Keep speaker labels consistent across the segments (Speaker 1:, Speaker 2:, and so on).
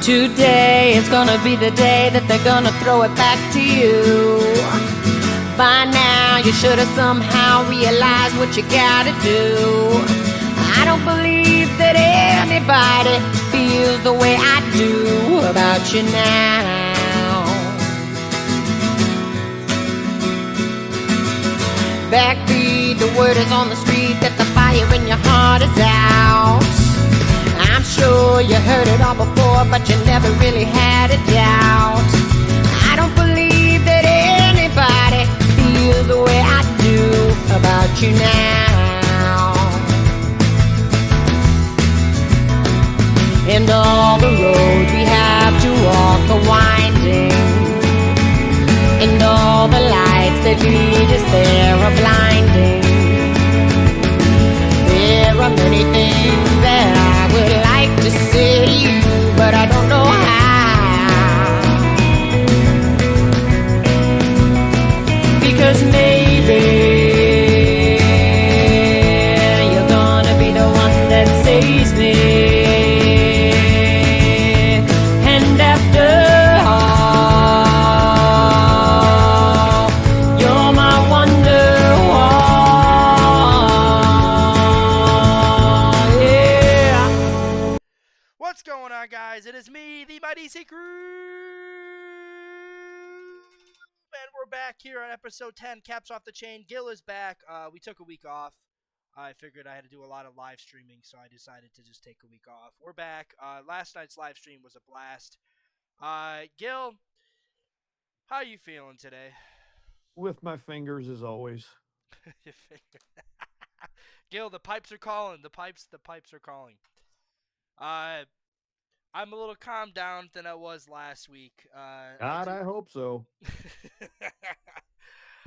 Speaker 1: Today is gonna be the day that they're gonna throw it back to you. By now you should have somehow realized what you gotta do. I don't believe that anybody feels the way I do about you now. Backbeat, the word is on the street that the fire in your heart is out. I'm sure you heard it all before, but you never really had a doubt. I don't believe that anybody feels the way I do about you now. And all the roads we have to walk are winding, and all the lights that lead us there are blinding. There are many things that I would like to say to you, but I don't know how. Because maybe you're gonna be the one that saves me. And after all, you're my wonderwall. Yeah.
Speaker 2: What's going on, guys? It is me, the Mighty COLE, and we're back here on episode 10, Caps Off the Chain. Gil is back. We took a week off. I figured I had to do a lot of live streaming, so I decided to just take a week off. We're back. Last night's live stream was a blast. Gil, how are you feeling today?
Speaker 3: With my fingers, as always.
Speaker 2: Gil, the pipes are calling. The pipes are calling. I'm a little calmed down than I was last week.
Speaker 3: God, I hope so.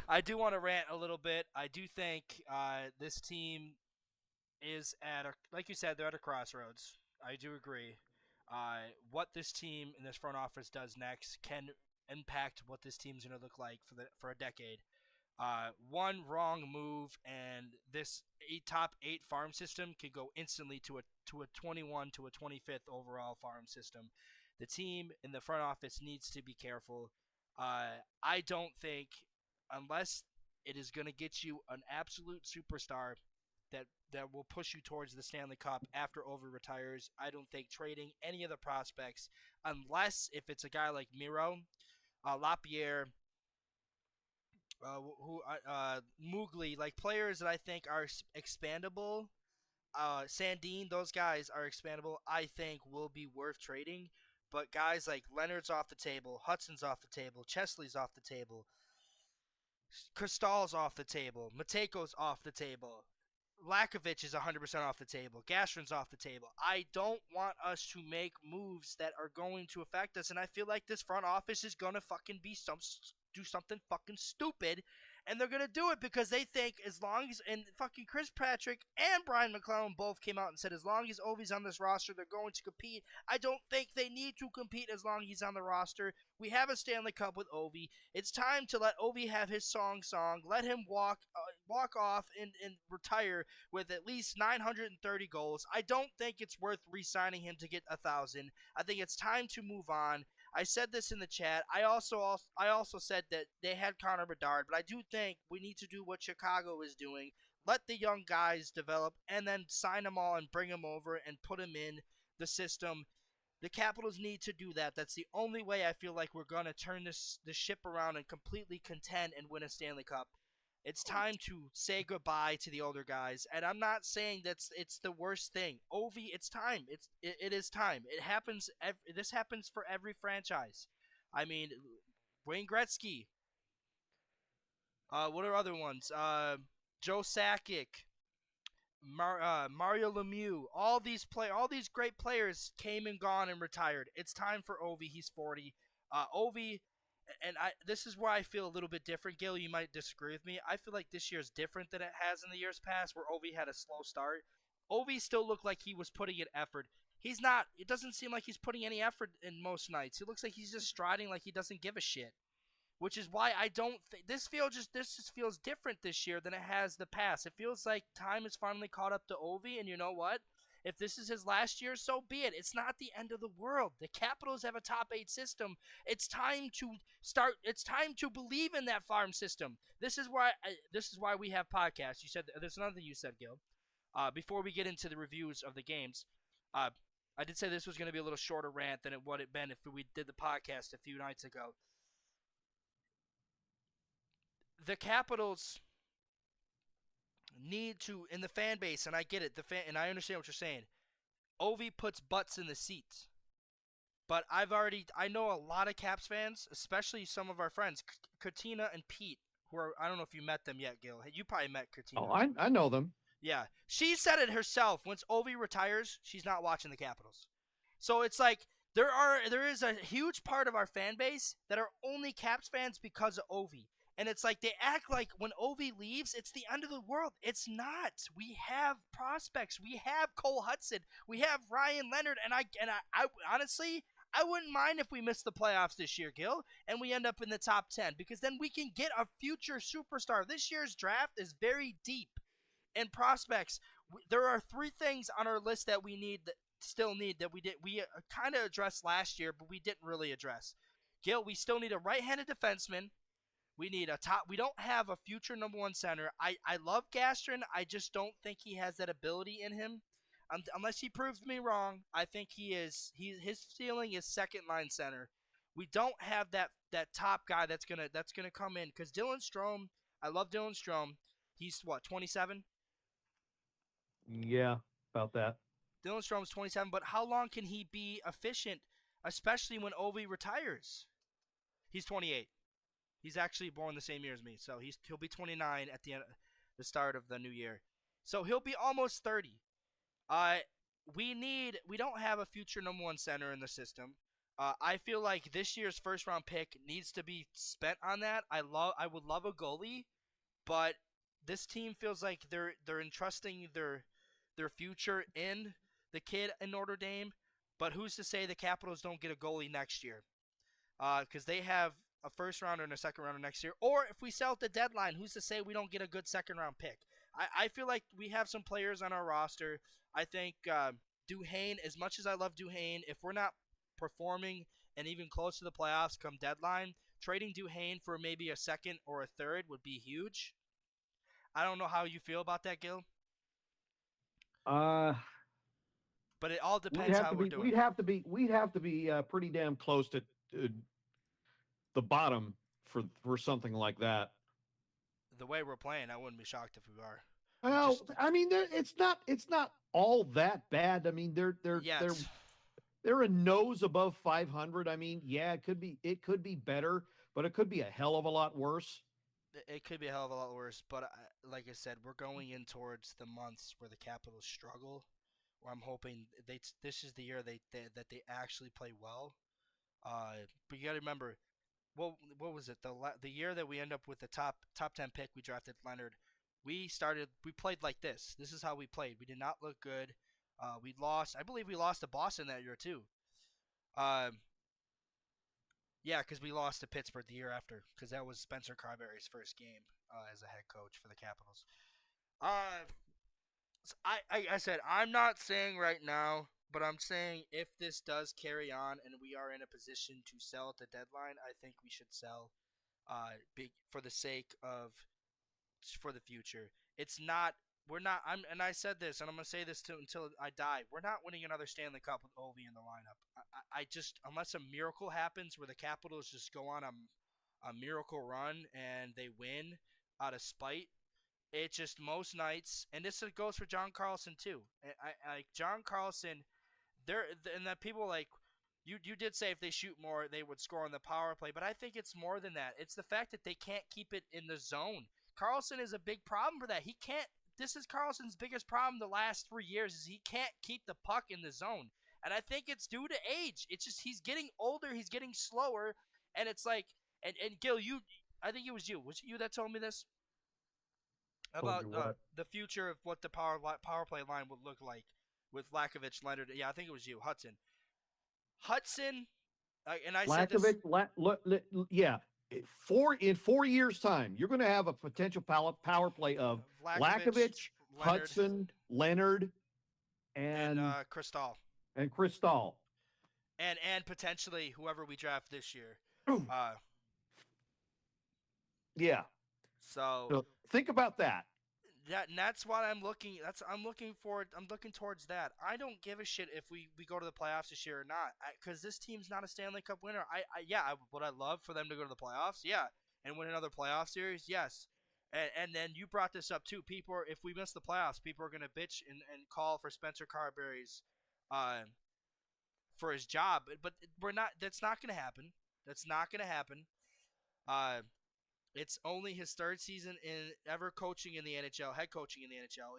Speaker 2: I do want to rant a little bit. I do think this team is like you said, they're at a crossroads. I do agree. What this team in this front office does next can impact what this team's going to look like for a decade. One wrong move and this top 8 farm system could go instantly to a 21 to a 25th overall farm system. The team in the front office needs to be careful. I don't think, unless it is going to get you an absolute superstar that will push you towards the Stanley Cup after Ovi retires, I don't think trading any of the prospects, unless if it's a guy like Miro, Lapierre, Mugli, like players that I think are expandable. Sandin, those guys are expandable. I think will be worth trading. But guys like Leonard's off the table, Hutson's off the table, Chesley's off the table, Cristal's off the table, Mateko's off the table, Lakovic is 100% off the table, Gastron's off the table. I don't want us to make moves that are going to affect us, and I feel like this front office is gonna fucking do something fucking stupid, and they're gonna do it because they think as long as, and fucking Chris Patrick and Brian McClellan both came out and said as long as Ovi's on this roster, they're going to compete. I don't think they need to compete as long as he's on the roster. We have a Stanley Cup with Ovi. It's time to let Ovi have his song. Let him walk off and retire with at least 930 goals. I don't think it's worth re-signing him to get 1,000. I think it's time to move on. I said this in the chat. I also said that they had Connor Bedard, but I do think we need to do what Chicago is doing. Let the young guys develop and then sign them all and bring them over and put them in the system. The Capitals need to do that. That's the only way I feel like we're going to turn the ship around and completely contend and win a Stanley Cup. It's time to say goodbye to the older guys, and I'm not saying it's the worst thing. Ovi, it's time. It is time. It happens. This happens for every franchise. I mean, Wayne Gretzky. What are other ones? Joe Sakic, Mario Lemieux. All these great players came and gone and retired. It's time for Ovi. He's 40. Ovi. And this is where I feel a little bit different. Gil, you might disagree with me. I feel like this year is different than it has in the years past where Ovi had a slow start. Ovi still looked like he was putting in effort. He's not. It doesn't seem like he's putting any effort in most nights. He looks like he's just striding like he doesn't give a shit. Which is why I don't think this just feels different this year than it has the past. It feels like time has finally caught up to Ovi, and you know what? If this is his last year, so be it. It's not the end of the world. The Capitals have a top 8 system. It's time to start. It's time to believe in that farm system. This is why we have podcasts. You said there's another thing you said, Gil. Before we get into the reviews of the games, I did say this was going to be a little shorter rant than it would have been if we did the podcast a few nights ago. The Capitals need to, in the fan base, and I get it, and I understand what you're saying. Ovi puts butts in the seats. But I know a lot of Caps fans, especially some of our friends, Katina and Pete, who are, I don't know if you met them yet, Gil. You probably met Katina.
Speaker 3: Oh, I know them.
Speaker 2: Yeah. She said it herself. Once Ovi retires, she's not watching the Capitals. So it's like there is a huge part of our fan base that are only Caps fans because of Ovi. And it's like they act like when Ovi leaves, it's the end of the world. It's not. We have prospects. We have Cole Hutson. We have Ryan Leonard. And I honestly, I wouldn't mind if we missed the playoffs this year, Gil, and we end up in the top 10, because then we can get a future superstar. This year's draft is very deep. And prospects, there are 3 things on our list that we still need that we kind of addressed last year, but we didn't really address. Gil, we still need a right-handed defenseman. We need a top. We don't have a future number 1 center. I love Gastrin. I just don't think he has that ability in him. Unless he proves me wrong, I think he is. His ceiling is second line center. We don't have that top guy that's gonna come in, because Dylan Strome. I love Dylan Strome. He's what, 27?
Speaker 3: Yeah, about that.
Speaker 2: Dylan Strome's 27, but how long can he be efficient, especially when Ovi retires? He's 28. He's actually born the same year as me, so he'll be 29 at the start of the new year. So he'll be almost 30. We don't have a future number 1 center in the system. I feel like this year's first round pick needs to be spent on that. I would love a goalie, but this team feels like they're entrusting their future in the kid in Notre Dame. But who's to say the Capitals don't get a goalie next year? Because they have a first rounder and a second rounder next year. Or if we sell at the deadline, who's to say we don't get a good second round pick? I feel like we have some players on our roster. I think Duhaime, as much as I love Duhaime, if we're not performing and even close to the playoffs come deadline, trading Duhaime for maybe a second or a third would be huge. I don't know how you feel about that, Gil. But it all depends how we're doing.
Speaker 3: We'd have to be pretty damn close to the bottom for something like that.
Speaker 2: The way we're playing, I wouldn't be shocked if we are.
Speaker 3: Well, I mean, it's not all that bad. I mean, they're a nose above 500. I mean, yeah, it could be better, but it could be a hell of a lot worse.
Speaker 2: It could be a hell of a lot worse, but like I said, we're going in towards the months where the Capitals struggle. Where I'm hoping this is the year that they actually play well. But you got to remember, what was it? The year that we end up with the top 10 pick, we drafted Leonard. We played like this. This is how we played. We did not look good. We lost. I believe we lost to Boston that year too. Yeah, because we lost to Pittsburgh the year after, because that was Spencer Carberry's first game as a head coach for the Capitals. I said, I'm not saying right now, but I'm saying if this does carry on and we are in a position to sell at the deadline, I think we should sell for the sake of for the future. And I said this, and I'm going to say this until I die. We're not winning another Stanley Cup with Ovi in the lineup. I just, unless a miracle happens where the Capitals just go on a miracle run and they win out of spite, it's just most nights, and this goes for John Carlson too. Like John Carlson, and that people like, you did say if they shoot more, they would score on the power play, but I think it's more than that. It's the fact that they can't keep it in the zone. Carlson is a big problem for that. He can't. This is Carlson's biggest problem the last 3 years is he can't keep the puck in the zone. And I think it's due to age. It's just he's getting older, he's getting slower, and it's like and Gil, I think it was you. Was it you that told me this? About the future of what the power play line would look like with Lakovic, Leonard. Yeah, I think it was you, Hudson. And I said this.
Speaker 3: Yeah. In 4 years' time, you're going to have a potential power play of Lakovic, Hudson, Leonard.
Speaker 2: And
Speaker 3: and
Speaker 2: Cristal.
Speaker 3: and Cristal.
Speaker 2: And potentially whoever we draft this year. Uh,
Speaker 3: Yeah.
Speaker 2: so
Speaker 3: So think about that.
Speaker 2: that's what I'm looking. I'm looking forward. I'm looking towards that. I don't give a shit if we go to the playoffs this year or not, because this team's not a Stanley Cup winner. Would I love for them to go to the playoffs? Yeah, and win another playoff series? Yes. And then you brought this up too. People, if we miss the playoffs, people are gonna bitch and call for Spencer Carberry's, for his job. But we're not. That's not gonna happen. That's not gonna happen. Uh, it's only his third season in ever coaching in the NHL, head coaching in the NHL.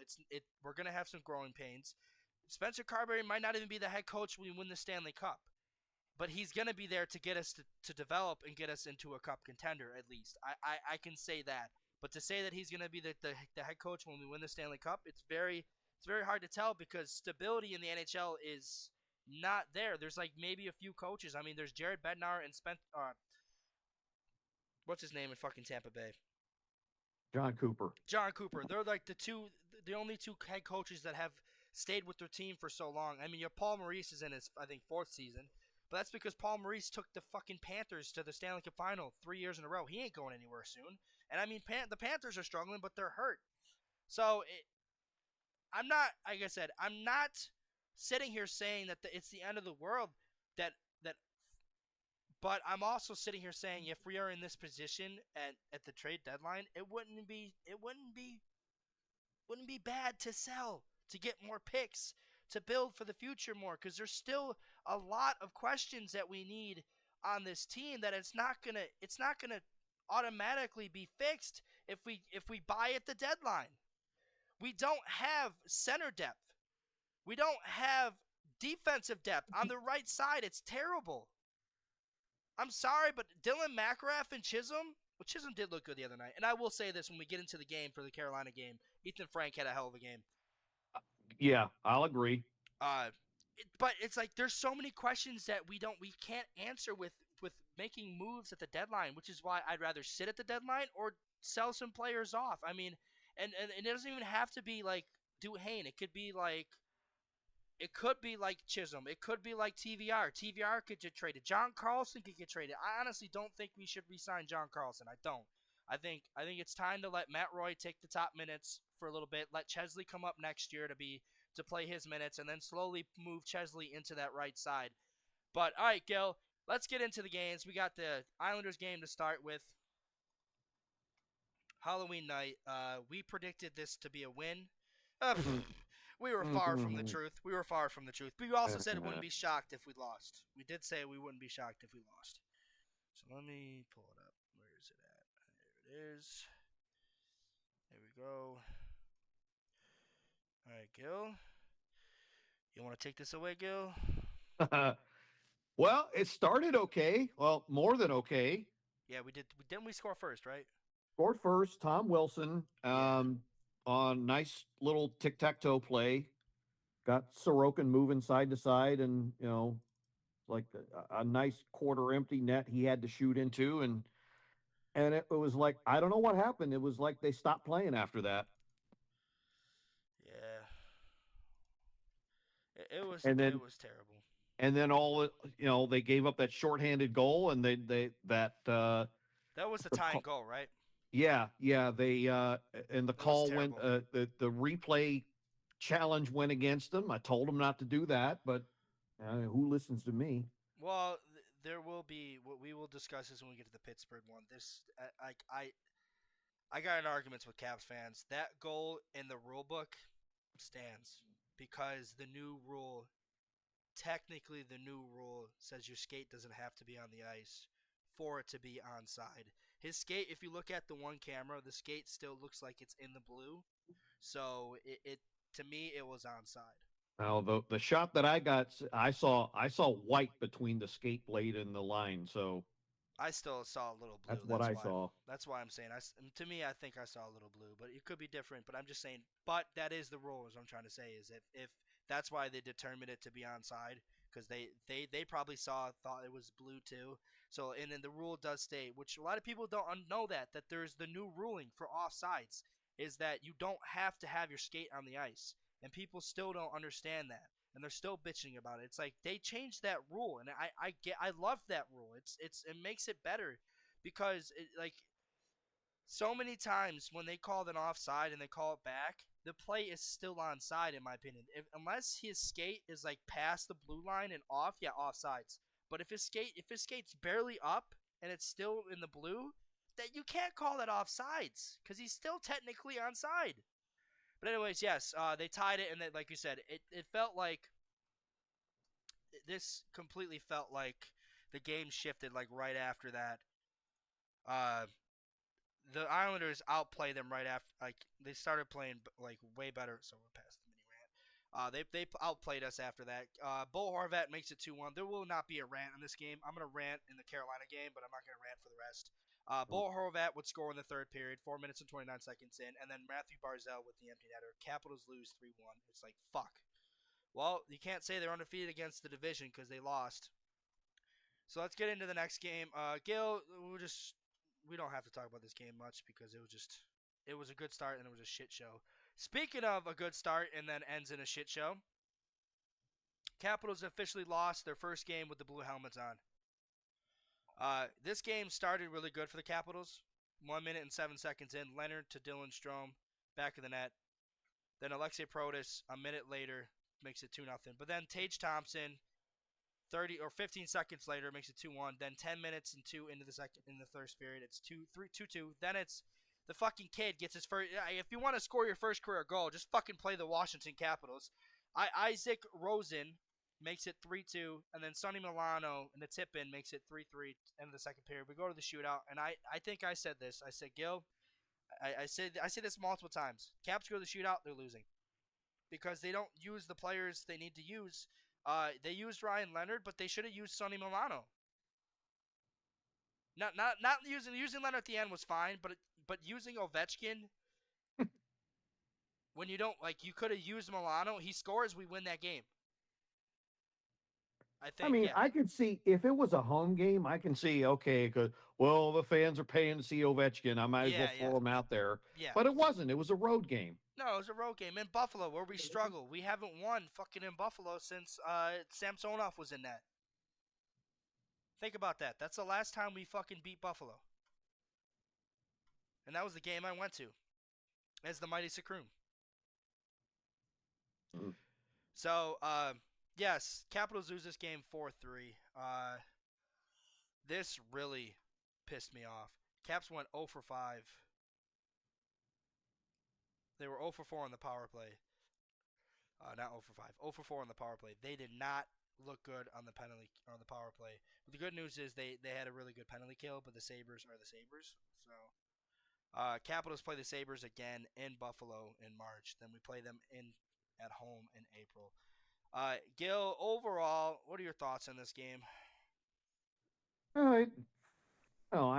Speaker 2: We're gonna have some growing pains. Spencer Carberry might not even be the head coach when we win the Stanley Cup, but he's gonna be there to get us to develop and get us into a cup contender at least. I can say that. But to say that he's gonna be the head coach when we win the Stanley Cup, it's very hard to tell because stability in the NHL is not there. There's like maybe a few coaches. I mean, there's Jared Bednar and what's his name in fucking Tampa Bay?
Speaker 3: John Cooper.
Speaker 2: John Cooper. They're like the only two head coaches that have stayed with their team for so long. I mean, your Paul Maurice is in his, I think, fourth season, but that's because Paul Maurice took the fucking Panthers to the Stanley Cup final 3 years in a row. He ain't going anywhere soon. And I mean, the Panthers are struggling, but they're hurt. So I'm not, like I said, I'm not sitting here saying that it's the end of the world. That But I'm also sitting here saying if we are in this position at the trade deadline, it wouldn't be bad to sell, to get more picks, to build for the future more, because there's still a lot of questions that we need on this team that it's not gonna automatically be fixed if we buy at the deadline. We don't have center depth. We don't have defensive depth on the right side. It's terrible. I'm sorry, but Dylan McGrath and Chisholm, well, Chisholm did look good the other night. And I will say this when we get into the game for the Carolina game. Ethan Frank had a hell of a game.
Speaker 3: Yeah, I'll agree.
Speaker 2: But it's like there's so many questions that we can't answer with making moves at the deadline, which is why I'd rather sit at the deadline or sell some players off. I mean, and it doesn't even have to be like Duhane. It could be like Chisholm. It could be like TVR. TVR could get traded. John Carlson could get traded. I honestly don't think we should re-sign John Carlson. I don't. I think it's time to let Matt Roy take the top minutes for a little bit. Let Chesley come up next year to play his minutes, and then slowly move Chesley into that right side. But all right, Gil, let's get into the games. We got the Islanders game to start with. Halloween night. We predicted this to be a win. We were far from the truth. We also said it wouldn't be shocked if we lost. We did say we wouldn't be shocked if we lost. So let me pull it up. Where is it at? There it is. There we go. All right, Gil. You want to take this away, Gil?
Speaker 3: Well, it started okay. Well, more than okay.
Speaker 2: Yeah, we did. Didn't we score first, right?
Speaker 3: Scored first. Tom Wilson on nice little tic-tac-toe play. Got Sorokin moving side to side, and like a nice quarter empty net he had to shoot into, and it was like I don't know what happened. It was like they stopped playing after that.
Speaker 2: Yeah. It was terrible.
Speaker 3: And then they gave up that shorthanded goal, and that
Speaker 2: was the tying goal, right?
Speaker 3: Yeah, they and the call went the replay challenge went against them. I told them not to do that, but who listens to me?
Speaker 2: Well, there will be. We will discuss this when we get to the Pittsburgh one. This, I got in arguments with Caps fans. That goal in the rule book stands because technically the new rule says your skate doesn't have to be on the ice for it to be onside. His skate, if you look at the one camera, the skate still looks like it's in the blue. So it to me it was onside.
Speaker 3: Now the shot that I got, I saw white between the skate blade and the line. So
Speaker 2: I still saw a little blue.
Speaker 3: That's what I saw.
Speaker 2: That's why I'm saying. To me, I think I saw a little blue, but it could be different. But I'm just saying. But that is the rule. As I'm trying to say is if that's why they determined it to be onside because they probably thought it was blue too. So and then the rule does state, which a lot of people don't know that there's the new ruling for offsides is that you don't have to have your skate on the ice. and people still don't understand that, and they're still bitching about it. It's like they changed that rule, and I love that rule. It makes it better because like so many times when they called an offside and they call it back, the play is still onside in my opinion. Unless his skate is like past the blue line and off, yeah, offsides. But if his skate's barely up and it's still in the blue, that you can't call that offsides because he's still technically onside. But anyways, yes, they tied it, and then, like you said, it felt like this completely felt like the game shifted like right after that. Uh, the Islanders outplay them right after. Like they started playing like way better. So we're past the mini rant. They outplayed us after that. Bo Horvat makes it 2-1. There will not be a rant in this game. I'm gonna rant in the Carolina game, but I'm not gonna rant for the rest. Bo Horvat would score in the third period, 4 minutes and 29 seconds in, and then Matthew Barzal with the empty netter. Capitals lose 3-1. It's like fuck. Well, you can't say they're undefeated against the division because they lost. So let's get into the next game. Gil, we don't have to talk about this game much because it was a good start and it was a shit show. Speaking of a good start and then ends in a shit show, Capitals officially lost their first game with the blue helmets on. This game started really good for the Capitals. 1 minute and 7 seconds in, Leonard to Dylan Strome, back of the net. Then Alexei Protas a minute later makes it 2-0. But then Tage Thompson 30 or 15 seconds later makes it 2-1. Then 10 minutes and 2 into the third period, it's 2-2. Then it's the fucking kid gets his first. If you want to score your first career goal, just fucking play the Washington Capitals. Isaac Rosen makes it 3-2, and then Sonny Milano in the tip-in makes it 3-3 end of the second period. We go to the shootout, and I think I said this. I said, Gil, I said this multiple times. Caps go to the shootout, they're losing. Because they don't use the players they need to use. They used Ryan Leonard, but they should have used Sonny Milano. Not using Leonard at the end was fine, but using Ovechkin when you don't like you could have used Milano. He scores, we win that game. I think.
Speaker 3: I mean,
Speaker 2: yeah.
Speaker 3: I could see if it was a home game, I can see okay, because well, the fans are paying to see Ovechkin. I might as well throw him out there.
Speaker 2: Yeah.
Speaker 3: But it wasn't. It was a road game.
Speaker 2: No, it was a road game in Buffalo where we struggle. We haven't won fucking in Buffalo since Samsonov was in that. Think about that. That's the last time we fucking beat Buffalo. And that was the game I went to as the mighty SUCRAM.
Speaker 3: Mm.
Speaker 2: So, yes, Capitals lose this game 4-3. This really pissed me off. Caps went 0 for 5. They were 0 for 4 on the power play. Not 0 for 5. 0 for 4 on the power play. They did not look good on the power play. But the good news is they had a really good penalty kill, but the Sabres are the Sabres. So Capitals play the Sabres again in Buffalo in March. Then we play them at home in April. Gil, overall, what are your thoughts on this game?
Speaker 3: I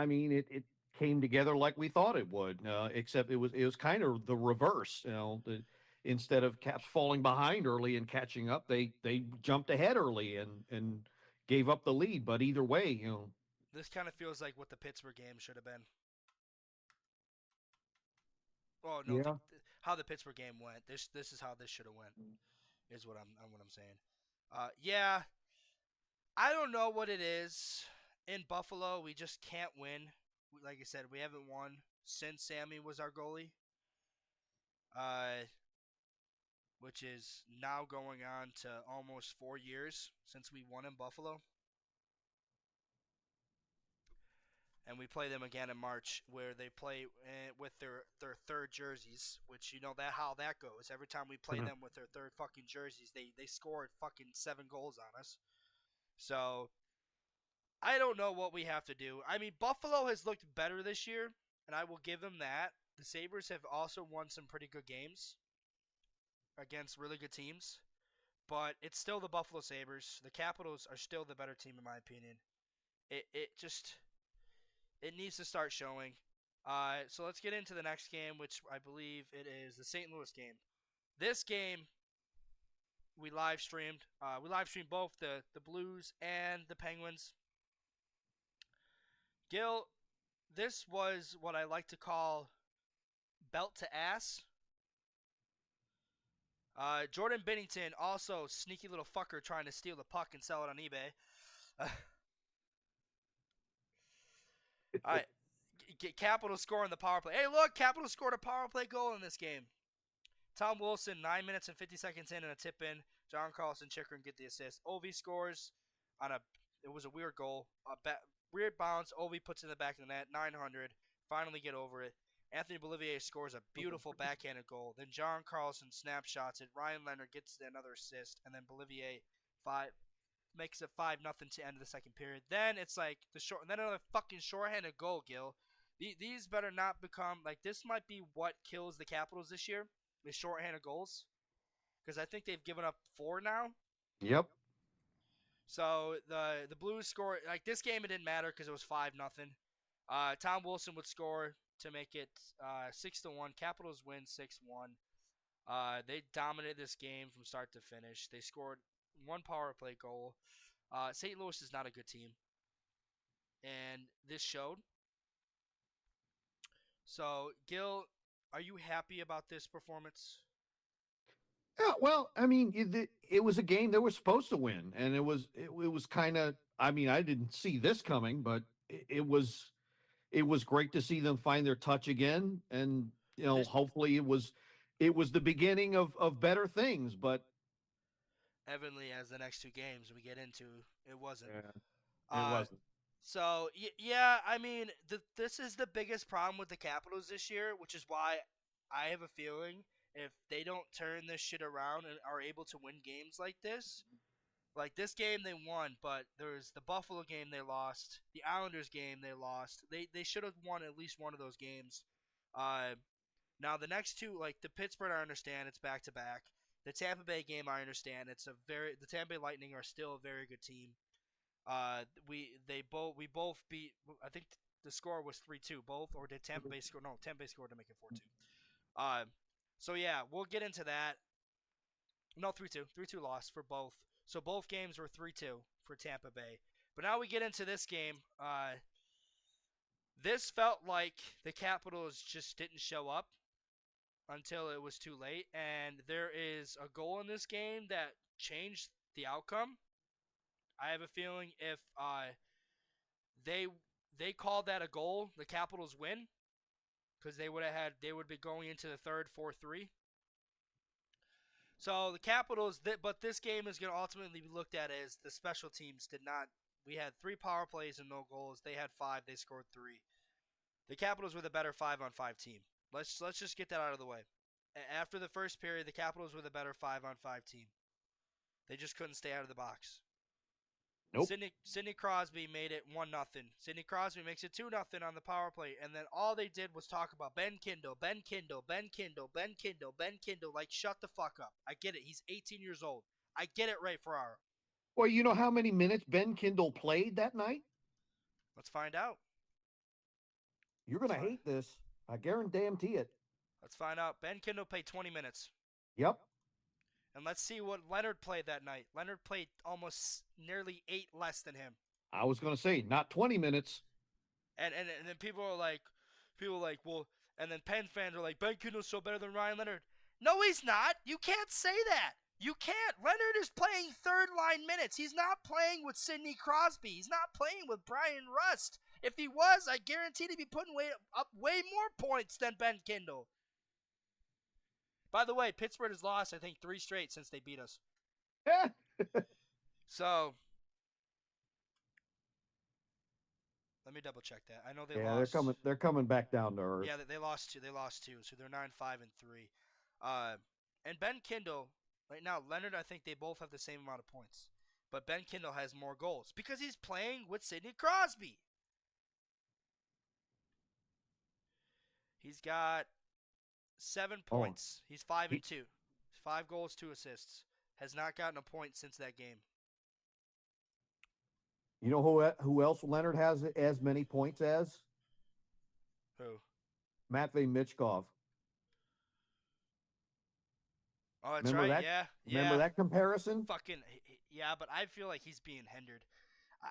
Speaker 3: mean, it came together like we thought it would, except it was kind of the reverse. Instead of Caps falling behind early and catching up, they jumped ahead early and gave up the lead. But either way,
Speaker 2: this kind of feels like what the Pittsburgh game should have been. Oh no,
Speaker 3: yeah.
Speaker 2: how the Pittsburgh game went. This is how this should have went. Is what I'm saying. Yeah, I don't know what it is. In Buffalo, we just can't win. Like I said, we haven't won since Sammy was our goalie. Which is now going on to almost 4 years since we won in Buffalo. And we play them again in March, where they play with their third jerseys, which you know that how that goes. Every time we play them with their third fucking jerseys, they scored fucking 7 goals on us. So I don't know what we have to do. I mean, Buffalo has looked better this year, and I will give them that. The Sabres have also won some pretty good games against really good teams, but it's still the Buffalo Sabres. The Capitals are still the better team in my opinion. It needs to start showing. So let's get into the next game, which I believe it is the St. Louis game. This game we live streamed. We live streamed both the Blues and the Penguins. Gil, this was what I like to call belt to ass. Jordan Bennington, also sneaky little fucker trying to steal the puck and sell it on eBay. All right. Capital scoring the power play. Hey, look, Capital scored a power play goal in this game. Tom Wilson, 9 minutes and 50 seconds in and a tip in. John Carlson Chikrin get the assist. Ovi scores on it was a weird goal. Weird bounce. Ovi puts it in the back of the net. 900. Finally get over it. Anthony Bolivier scores a beautiful backhanded goal. Then John Carlson snapshots it. Ryan Leonard gets another assist. And then Bolivier makes it 5-0 to end of the second period. Then it's like then another fucking shorthanded goal, Gil. These better not become like this. Might be what kills the Capitals this year. The shorthanded goals, because I think they've given up 4 now.
Speaker 3: Yep.
Speaker 2: So the Blues score like this game. It didn't matter because it was 5-0. Tom Wilson would score to make it 6-1. Capitals win 6-1. They dominated this game from start to finish. They scored 1 power play goal. St. Louis is not a good team, and this showed. So, Gil, are you happy about this performance?
Speaker 3: Yeah, well, I mean, it was a game they were supposed to win, and it was kind of. I mean, I didn't see this coming, but it was great to see them find their touch again, and hopefully it was the beginning of better things. But
Speaker 2: evidently, as the next 2 games we get into, it wasn't.
Speaker 3: Yeah, it wasn't.
Speaker 2: So, yeah, I mean, this is the biggest problem with the Capitals this year, which is why I have a feeling if they don't turn this shit around and are able to win games like this game they won, but there's the Buffalo game they lost, the Islanders game they lost. They should have won at least one of those games. Now the next 2, like the Pittsburgh, I understand it's back to back. The Tampa Bay game, I understand the Tampa Bay Lightning are still a very good team. We both beat. I think the score was 3-2 both, or did Tampa Bay score? No, Tampa Bay scored to make it 4-2. So yeah, we'll get into that. No, 3-2 loss for both. So both games were 3-2 for Tampa Bay. But now we get into this game. This felt like the Capitals just didn't show up until it was too late, and there is a goal in this game that changed the outcome. I have a feeling if they called that a goal, the Capitals win, because they would be going into the third 4-3. So the Capitals, but this game is going to ultimately be looked at as the special teams did not. We had 3 power plays and no goals. They had 5. They scored 3. The Capitals were the better 5-on-5 team. Let's just get that out of the way. After the first period, the Capitals were the better 5-on-5 team. They just couldn't stay out of the box.
Speaker 3: Nope.
Speaker 2: Sidney Crosby made it 1-0. Sidney Crosby makes it 2-0 on the power play, and then all they did was talk about Ben Kindle. Like, shut the fuck up. I get it. He's 18 years old. I get it, Ray Ferraro.
Speaker 3: Well, you know how many minutes Ben Kindle played that night?
Speaker 2: Let's find out.
Speaker 3: You're going to hate this. I guarantee it.
Speaker 2: Let's find out. Ben Kindle played 20 minutes.
Speaker 3: Yep.
Speaker 2: And let's see what Leonard played that night. Leonard played almost nearly 8 less than him.
Speaker 3: I was going to say, not 20 minutes.
Speaker 2: And then people are like, well, and then Penn fans are like, Ben Kindle's so better than Ryan Leonard. No, he's not. You can't say that. You can't. Leonard is playing third-line minutes. He's not playing with Sidney Crosby. He's not playing with Brian Rust. If he was, I guarantee he'd be putting up way more points than Ben Kindle. By the way, Pittsburgh has lost, I think, 3 straight since they beat us. So, let me double check that. I know they lost.
Speaker 3: They're coming back down to earth.
Speaker 2: Yeah, they lost 2. So they're 9-5-3. And Ben Kindle, right now, Leonard, I think they both have the same amount of points. But Ben Kindle has more goals because he's playing with Sidney Crosby. He's got 7 points. He's 5-2. 5 goals, 2 assists. Has not gotten a point since that game.
Speaker 3: You know who else Leonard has as many points as?
Speaker 2: Who?
Speaker 3: Matvei Michkov.
Speaker 2: Oh, that's right.
Speaker 3: That?
Speaker 2: Yeah.
Speaker 3: Remember that comparison?
Speaker 2: Fucking yeah, but I feel like he's being hindered.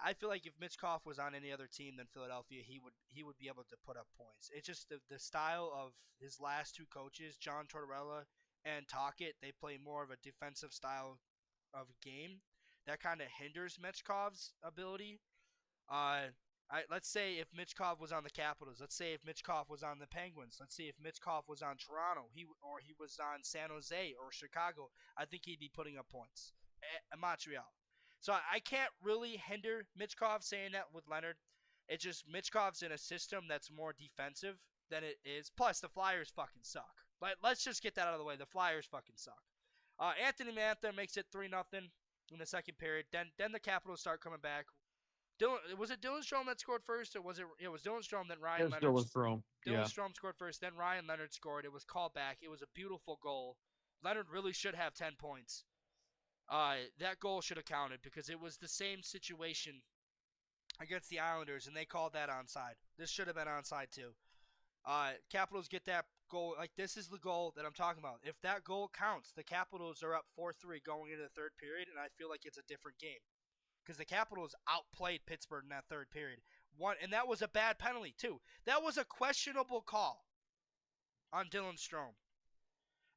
Speaker 2: I feel like if Michkov was on any other team than Philadelphia, he would be able to put up points. It's just the style of his last 2 coaches, John Tortorella and talk it. They play more of a defensive style of game that kind of hinders Michkov's ability. Let's say if Michkov was on the Capitals. Let's say if Michkov was on the Penguins. Let's say if Michkov was on Toronto. He was on San Jose or Chicago. I think he'd be putting up points. Montreal. So I can't really hinder Michkov saying that with Leonard. It's just Michkov's in a system that's more defensive than it is. Plus, the Flyers fucking suck. But let's just get that out of the way. The Flyers fucking suck. Anthony Mantha makes it 3-0 in the second period. Then the Capitals start coming back. Was it Dylan Strome that scored first, or was it? It was Dylan Strome. Then Ryan Leonard.
Speaker 3: Dylan Strome.
Speaker 2: Dylan Strome scored first. Then Ryan Leonard scored. It was called back. It was a beautiful goal. Leonard really should have 10 points. That goal should have counted because it was the same situation against the Islanders, and they called that onside. This should have been onside too. Capitals get that goal. Like, this is the goal that I'm talking about. If that goal counts, the Capitals are up 4-3 going into the third period, and I feel like it's a different game because the Capitals outplayed Pittsburgh in that third period. And that was a bad penalty too. That was a questionable call on Dylan Strome.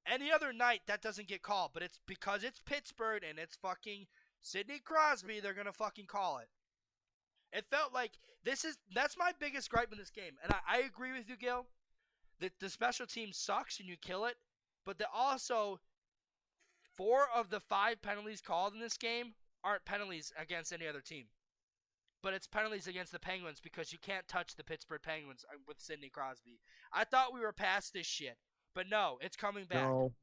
Speaker 2: Any other night, that doesn't get called, but it's because it's Pittsburgh and it's fucking Sidney Crosby, they're going to fucking call it. It felt like that's my biggest gripe in this game. And I agree with you, Gil, that the special team sucks and you kill it, but also 4 of the 5 penalties called in this game aren't penalties against any other team. But it's penalties against the Penguins because you can't touch the Pittsburgh Penguins with Sidney Crosby. I thought we were past this shit. But no, it's coming back. No.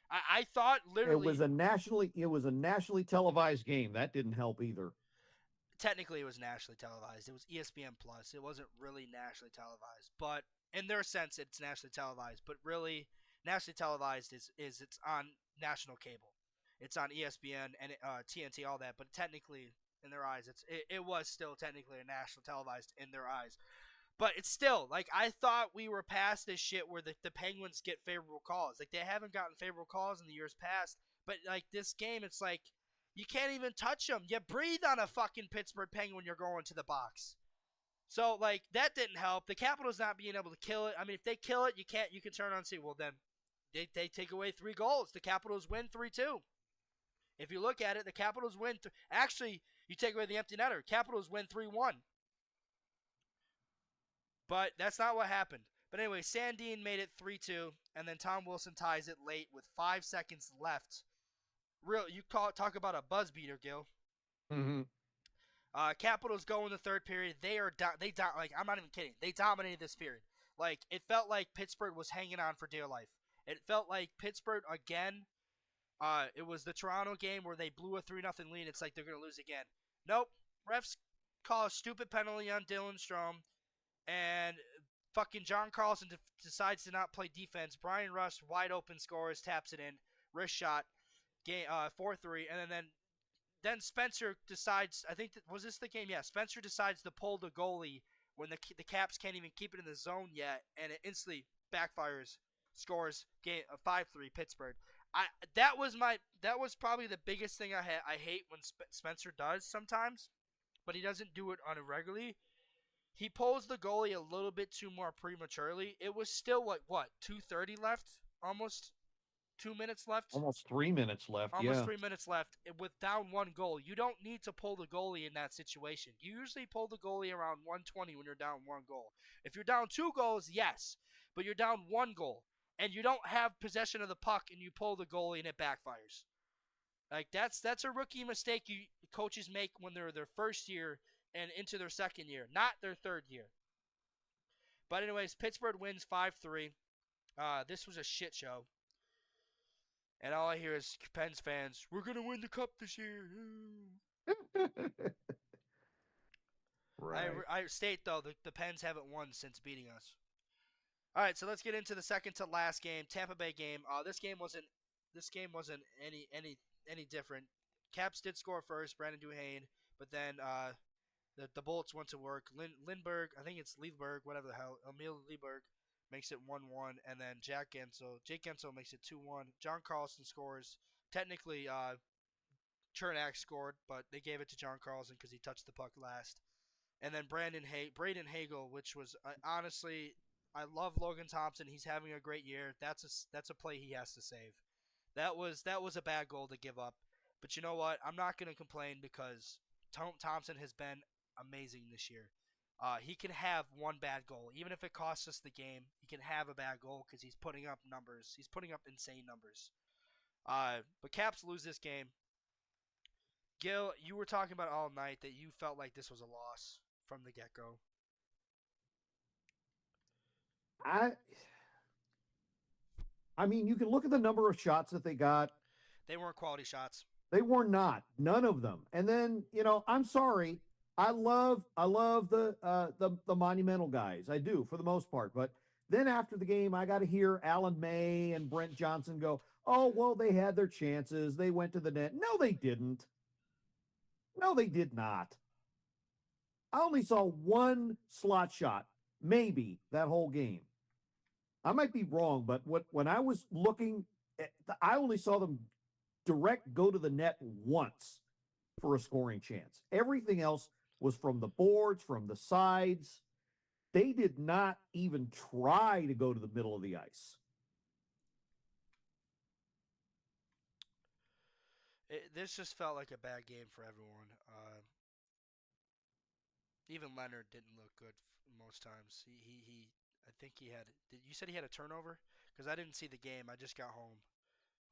Speaker 2: I thought literally
Speaker 3: it was a nationally televised game. That didn't help either.
Speaker 2: Technically, it was nationally televised. It was ESPN Plus. It wasn't really nationally televised, but in their sense, it's nationally televised. But really, nationally televised is it's on national cable. It's on ESPN and TNT, all that. But technically, in their eyes, it was still technically a national televised in their eyes. But it's still, like, I thought we were past this shit where the Penguins get favorable calls. Like, they haven't gotten favorable calls in the years past. But, like, this game, it's like, you can't even touch them. You breathe on a fucking Pittsburgh Penguin, you're going to the box. So, like, that didn't help. The Capitals not being able to kill it. I mean, if they kill it, you can turn on and see, well, then they take away 3 goals. The Capitals win 3-2. If you look at it, the Capitals win. Actually, you take away the empty netter. Capitals win 3-1. But that's not what happened. But anyway, Sandin made it 3-2, and then Tom Wilson ties it late with 5 seconds left. Talk about a buzz beater, Gil.
Speaker 3: Mm-hmm.
Speaker 2: Capitals go in the third period. Like, I'm not even kidding. They dominated this period. Like, it felt like Pittsburgh was hanging on for dear life. It felt like Pittsburgh again. It was the Toronto game where they blew a 3-0 lead. It's like they're gonna lose again. Nope. Refs call a stupid penalty on Dylan Strome. And fucking John Carlson decides to not play defense. Brian Rust, wide open scores, taps it in. Wrist shot. Game 4-3. And then Spencer decides, I think, was this the game? Yeah, Spencer decides to pull the goalie when the Caps can't even keep it in the zone yet. And it instantly backfires. Scores game 5-3 Pittsburgh. That was probably the biggest thing I hate when Spencer does sometimes. But he doesn't do it on a regularly. He pulls the goalie a little bit too more prematurely. It was still, what 2:30 left? Almost 2 minutes left?
Speaker 3: Almost 3 minutes left,
Speaker 2: Almost 3 minutes left with down 1 goal. You don't need to pull the goalie in that situation. You usually pull the goalie around 120 when you're down 1 goal. If you're down 2 goals, yes. But you're down 1 goal. And you don't have possession of the puck and you pull the goalie and it backfires. Like, that's a rookie mistake coaches make when they're their first year and into their second year, not their third year. But anyways, Pittsburgh wins 5-3. This was a shit show. And all I hear is Pens fans, we're going to win the cup this year.
Speaker 3: Right.
Speaker 2: I state, though, the Pens haven't won since beating us. All right, so let's get into the second to last game, Tampa Bay game. This game wasn't any different. Caps did score first, Brandon Duhaime, but then the Bullets went to work. Lindbergh, I think it's Liedberg, whatever the hell, Emil Liedberg makes it 1-1, and then Jake Gensel makes it 2-1. John Carlson scores. Technically, Chernak scored, but they gave it to John Carlson because he touched the puck last. And then Braden Hagel, which was honestly I love Logan Thompson. He's having a great year. That's a play he has to save. That was a bad goal to give up. But you know what? I'm not going to complain because Thompson has been amazing this year. He can have one bad goal, even if it costs us the game. He can have a bad goal because he's putting up numbers. He's putting up insane numbers. But Caps lose this game. Gil, you were talking about all night that you felt like this was a loss from the get-go.
Speaker 3: I mean, you can look at the number of shots that they got.
Speaker 2: They weren't quality shots.
Speaker 3: They were not, none of them. And then, I'm sorry. I love the monumental guys. I do for the most part. But then after the game, I got to hear Alan May and Brent Johnson go, "Oh, well, they had their chances. They went to the net." No, they didn't. No, they did not. I only saw one slot shot, maybe that whole game. I might be wrong, but when I was looking, I only saw them direct go to the net once for a scoring chance. Everything else was from the boards, from the sides. They did not even try to go to the middle of the ice.
Speaker 2: This just felt like a bad game for everyone. Even Leonard didn't look good most times. I think he had. You said he had a turnover? Because I didn't see the game. I just got home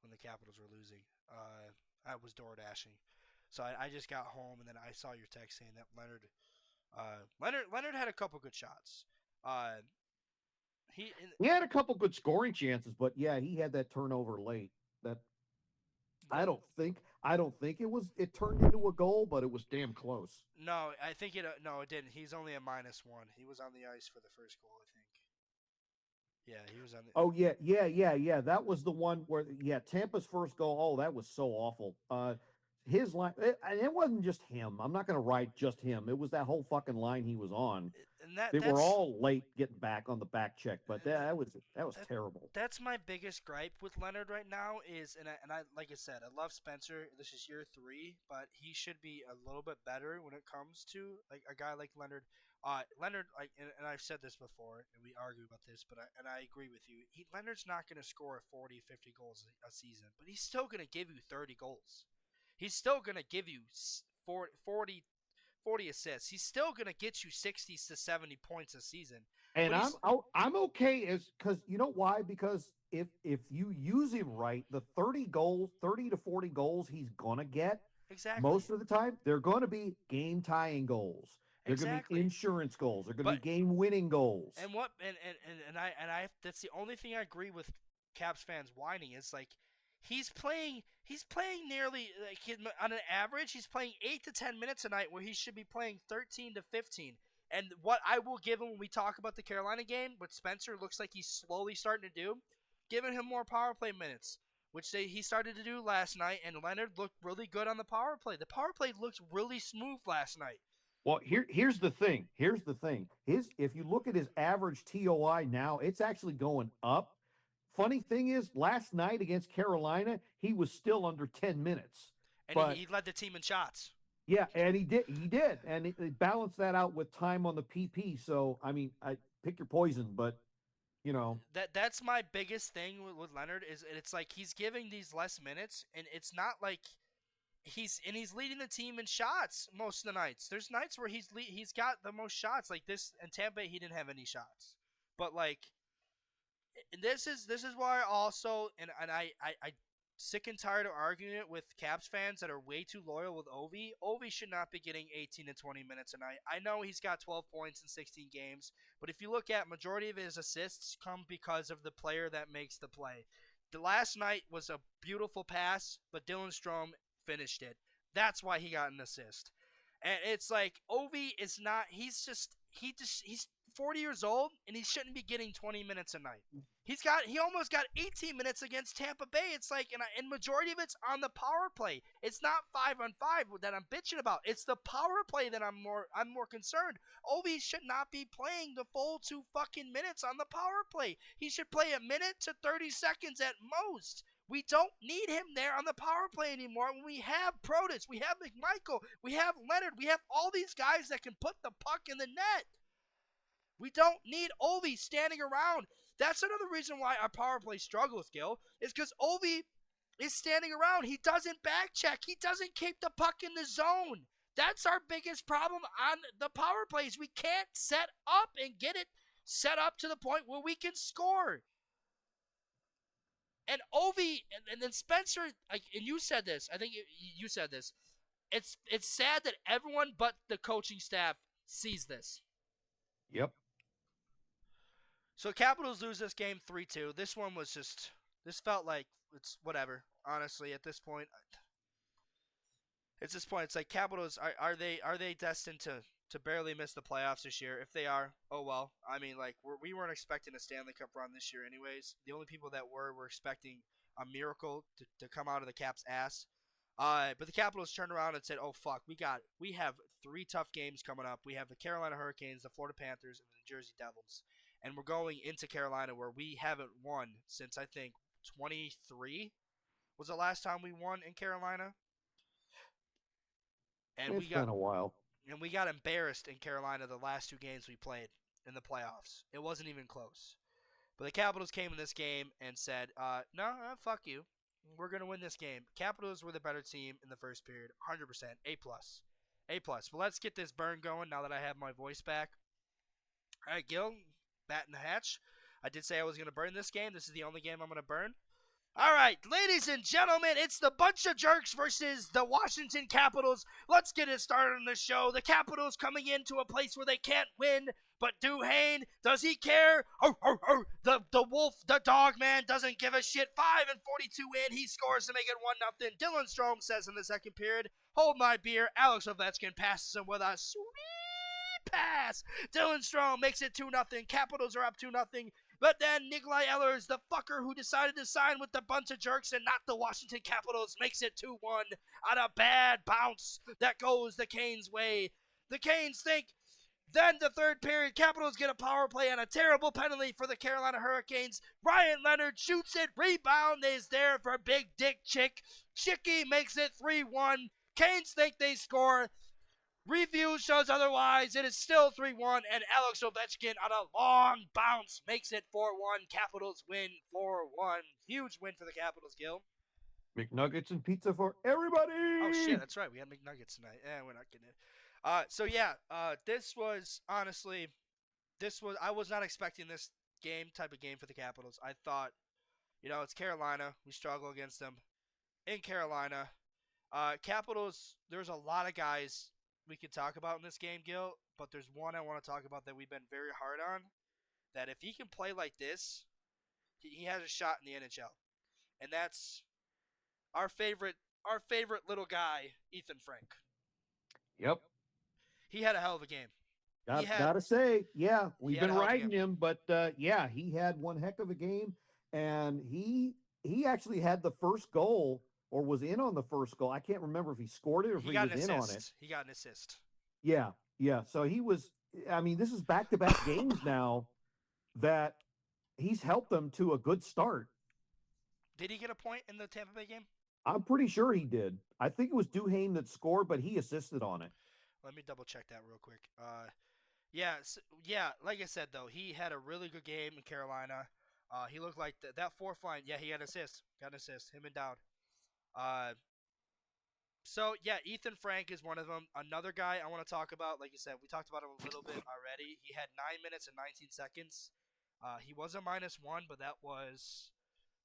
Speaker 2: when the Capitals were losing. I was door dashing, so I just got home and then I saw your text saying that Leonard had a couple good shots. He
Speaker 3: had a couple good scoring chances, but yeah, he had that turnover late. That I don't think it turned into a goal, but it was damn close.
Speaker 2: No, I think it didn't. He's only a -1. He was on the ice for the first goal, I think. Yeah, he was on the.
Speaker 3: Oh yeah. That was the one where Tampa's first goal. Oh, that was so awful. His line, it wasn't just him. I'm not going to write just him. It was that whole fucking line he was on.
Speaker 2: And
Speaker 3: they were all late getting back on the back check, but that was terrible.
Speaker 2: That's my biggest gripe with Leonard right now is, and I like I said, I love Spencer. This is year 3, but he should be a little bit better when it comes to like a guy like Leonard. Leonard, and I've said this before, and we argue about this, but I agree with you. Leonard's not going to score 40, 50 goals a season, but he's still going to give you 30 goals. He's still going to give you 40 assists. He's still going to get you 60 to 70 points a season.
Speaker 3: And I'm okay because you know why? Because if you use him right, the 30 to 40 goals he's going to get, most of the time, they're going to be game-tying goals. They're going to be insurance goals. They're going to be game-winning goals.
Speaker 2: And I that's the only thing I agree with Caps fans whining is like he's playing nearly like on an average he's playing 8 to 10 minutes a night where he should be playing 13 to 15. And what I will give him when we talk about the Carolina game, what Spencer looks like he's slowly starting to do, giving him more power play minutes, which he started to do last night, and Leonard looked really good on the power play. The power play looked really smooth last night.
Speaker 3: Well, here's the thing. If you look at his average TOI now, it's actually going up. Funny thing is, last night against Carolina, he was still under 10 minutes.
Speaker 2: And he led the team in shots.
Speaker 3: Yeah, and he did. And he balanced that out with time on the PP. So, I mean, I pick your poison, but,
Speaker 2: That's my biggest thing with Leonard is it's like he's giving these less minutes, and it's not like he's leading the team in shots most of the nights. There's nights where he's got the most shots. Like this in Tampa, he didn't have any shots. But like this is why I also and I sick and tired of arguing it with Caps fans that are way too loyal with Ovi. Ovi should not be getting 18 to 20 minutes a night. I know he's got 12 points in 16 games, but if you look at majority of his assists come because of the player that makes the play. The last night was a beautiful pass, but Dylan Strome finished it. That's why he got an assist. And it's like Ovi is not he's 40 years old and he shouldn't be getting 20 minutes a night. He almost got 18 minutes against Tampa Bay. It's like and majority of it's on the power play. It's not 5-on-5 that I'm bitching about. It's the power play that I'm more concerned. Ovi should not be playing the full 2 fucking minutes on the power play. He should play a minute to 30 seconds at most. We don't need him there on the power play anymore. When we have Protas, we have McMichael, we have Leonard, we have all these guys that can put the puck in the net. We don't need Ovi standing around. That's another reason why our power play struggles, Gil, is because Ovi is standing around. He doesn't back check. He doesn't keep the puck in the zone. That's our biggest problem on the power plays. We can't set up and get it set up to the point where we can score. And Ovi, and then Spencer, like, and you said this. I think you said this. It's sad that everyone but the coaching staff sees this.
Speaker 3: Yep.
Speaker 2: So Capitals lose this game 3-2. This one was just, this felt like it's whatever. Honestly, at this point, it's like Capitals are they destined to barely miss the playoffs this year? If they are, oh well. I mean, like we weren't expecting a Stanley Cup run this year, anyways. The only people that were expecting a miracle to come out of the Caps' ass. But the Capitals turned around and said, "Oh fuck, we have 3 tough games coming up. We have the Carolina Hurricanes, the Florida Panthers, and the New Jersey Devils, and we're going into Carolina where we haven't won since I think 23 was the last time we won in Carolina." And
Speaker 3: It's been a while.
Speaker 2: And we got embarrassed in Carolina the last 2 games we played in the playoffs. It wasn't even close. But the Capitals came in this game and said, no, fuck you. We're going to win this game. Capitals were the better team in the first period. 100%. A+. A+. But let's get this burn going now that I have my voice back. All right, Gil, bat in the hatch. I did say I was going to burn this game. This is the only game I'm going to burn. All right, ladies and gentlemen, it's the bunch of jerks versus the Washington Capitals. Let's get it started on the show. The Capitals coming into a place where they can't win, but Duhane, does he care? The wolf, the dog man, doesn't give a shit. 5:42 in, he scores to make it 1-0. Dylan Strome says in the second period, "Hold my beer." Alex Ovechkin passes him with a sweet pass. Dylan Strome makes it 2-0. Capitals are up 2-0. But then Nikolai Ehlers, the fucker who decided to sign with the bunch of jerks and not the Washington Capitals, makes it 2-1 on a bad bounce that goes the Canes' way. The Canes think. Then the third period, Capitals get a power play and a terrible penalty for the Carolina Hurricanes. Ryan Leonard shoots it. Rebound is there for Big Dick Chick. Chicky makes it 3-1. Canes think they score. Review shows otherwise. It is still 3-1, and Alex Ovechkin on a long bounce makes it 4-1. Capitals win 4-1. Huge win for the Capitals, Gil.
Speaker 3: McNuggets and pizza for everybody.
Speaker 2: Oh, shit, that's right. We had McNuggets tonight. We're not getting it. This was, honestly, I was not expecting this type of game for the Capitals. I thought, it's Carolina. We struggle against them. In Carolina, Capitals, there's a lot of guys we could talk about in this game, Gil, but there's one I want to talk about that we've been very hard on, that if he can play like this, he has a shot in the NHL. And that's our favorite little guy, Ethan Frank.
Speaker 3: Yep.
Speaker 2: He had a hell of a game.
Speaker 3: Gotta say, yeah, we've been riding him, but yeah, he had one heck of a game, and he actually had the first goal, or was in on the first goal. I can't remember if he scored it or if he was in on it.
Speaker 2: He got an assist.
Speaker 3: Yeah. So he was, I mean, this is back-to-back games now that he's helped them to a good start.
Speaker 2: Did he get a point in the Tampa Bay game?
Speaker 3: I'm pretty sure he did. I think it was Duhane that scored, but he assisted on it.
Speaker 2: Let me double-check that real quick. Like I said, though, he had a really good game in Carolina. He looked like that fourth line. Yeah, he had an assist. Got an assist. Him and Dowd. Ethan Frank is one of them. Another guy I want to talk about, like you said, we talked about him a little bit already. He had 9 minutes and 19 seconds. He was a -1, but that was